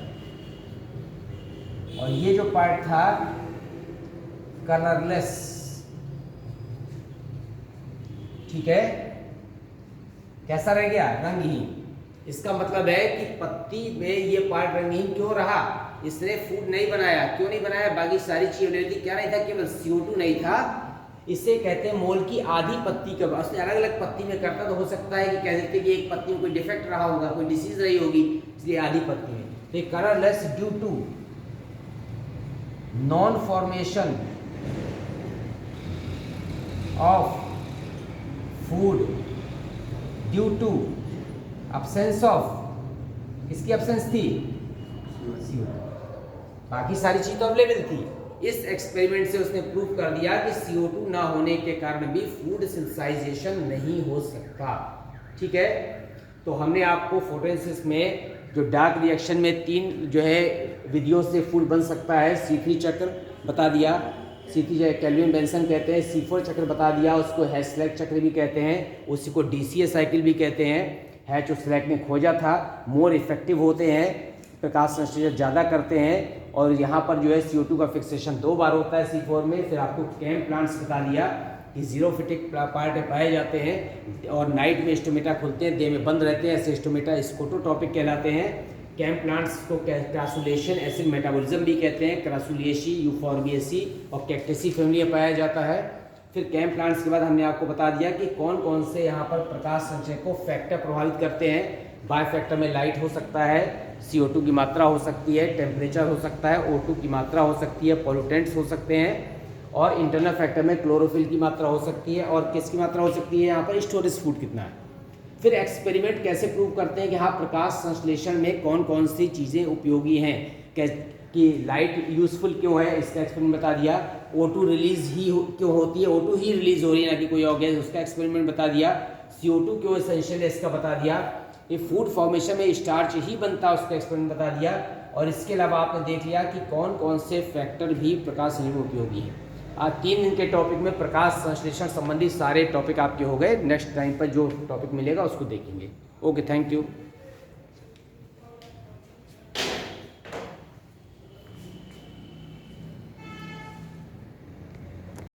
और ये जो पार्ट था कलरलेस, ठीक है, कैसा रह गया, रंगहीन। इसका मतलब है कि पत्ती में ये पार्ट रंगहीन क्यों रहा, इसने फूड नहीं बनाया। क्यों नहीं बनाया, बाकी सारी चीजें थी, क्या नहीं था, केवल CO2 नहीं था। इसे कहते हैं मोल की आधी पत्ती का, उसने अलग अलग पत्ती में करता तो हो सकता है कि कह देते कि एक पत्ती में कोई डिफेक्ट रहा होगा, कोई डिसीज रही होगी, इसलिए आधी पत्ती में। तो colourless due to non formation of food, due to absence of, किसकी absence थी, CO2, बाकी सारी चीज तो अवेलेबल थी। इस एक्सपेरिमेंट से उसने प्रूव कर दिया कि CO2 ना होने के कारण भी फूड सिंथेसाइजेशन नहीं हो सकता, ठीक है। तो हमने आपको फोटोसिंथेसिस में जो डार्क रिएक्शन में 3 जो है विधियों से फूड बन सकता है, C3 चक्र बता दिया, C3 केल्विन बेंसन कहते हैं, C4 चक्र बता दिया, उसको हैस्लैक चक्र भी कहते हैं, उसी को DCA साइकिल भी कहते हैं। हैच और स्लैक ने खोजा था, मोर इफेक्टिव होते हैं, प्रकाश संश्लेषण ज़्यादा करते हैं, और यहाँ पर जो है CO2 का फिक्सेशन 2 बार होता है C4 में। फिर आपको कैम प्लांट्स बता दिया कि जीरोफिटिक पार्ट पाए जाते हैं और नाइट में स्टोमेटा खुलते हैं, डे में बंद रहते हैं, ऐसे स्टोमेटा स्कोटोटॉपिक कहलाते हैं। कैम प्लांट्स को क्रासुलेशन एसिड मेटाबॉलिज्म भी कहते हैं, क्रासुलिएसी, यूफॉर्बिएसी और कैक्टेसी फैमिली में पाया जाता है। फिर कैम प्लांट्स के बाद हमने आपको बता दिया कि कौन कौन से यहाँ पर प्रकाश संचय को फैक्टर प्रभावित करते हैं। बाय फैक्टर में लाइट हो सकता है, CO2 की मात्रा हो सकती है, टेम्परेचर हो सकता है, O2 की मात्रा हो सकती है, पॉल्यूटेंट्स हो सकते हैं, और इंटरनल फैक्टर में क्लोरोफिल की मात्रा हो सकती है, और किसकी मात्रा हो सकती है, यहाँ पर स्टोरेज फूड कितना है। फिर एक्सपेरिमेंट कैसे प्रूव करते हैं कि हाँ प्रकाश संश्लेषण में कौन कौन सी चीज़ें उपयोगी हैं, कि लाइट यूजफुल क्यों है, इसका एक्सपेरिमेंट बता दिया। O2 रिलीज ही क्यों होती है, O2 ही रिलीज हो रही है ना कि कोई और गैस, उसका एक्सपेरिमेंट बता दिया। CO2 क्यों एसेंशियल है, इसका बता दिया। ये फूड फॉर्मेशन में स्टार्च ही बनता है, उसका एक्सपेरिमेंट बता दिया। और इसके अलावा आपने देख लिया कि कौन कौन से फैक्टर भी प्रकाश संश्लेषण में उपयोगी हैं। आज 3 दिन के टॉपिक में प्रकाश संश्लेषण संबंधी सारे टॉपिक आपके हो गए। नेक्स्ट टाइम पर जो टॉपिक मिलेगा उसको देखेंगे। Okay, thank you.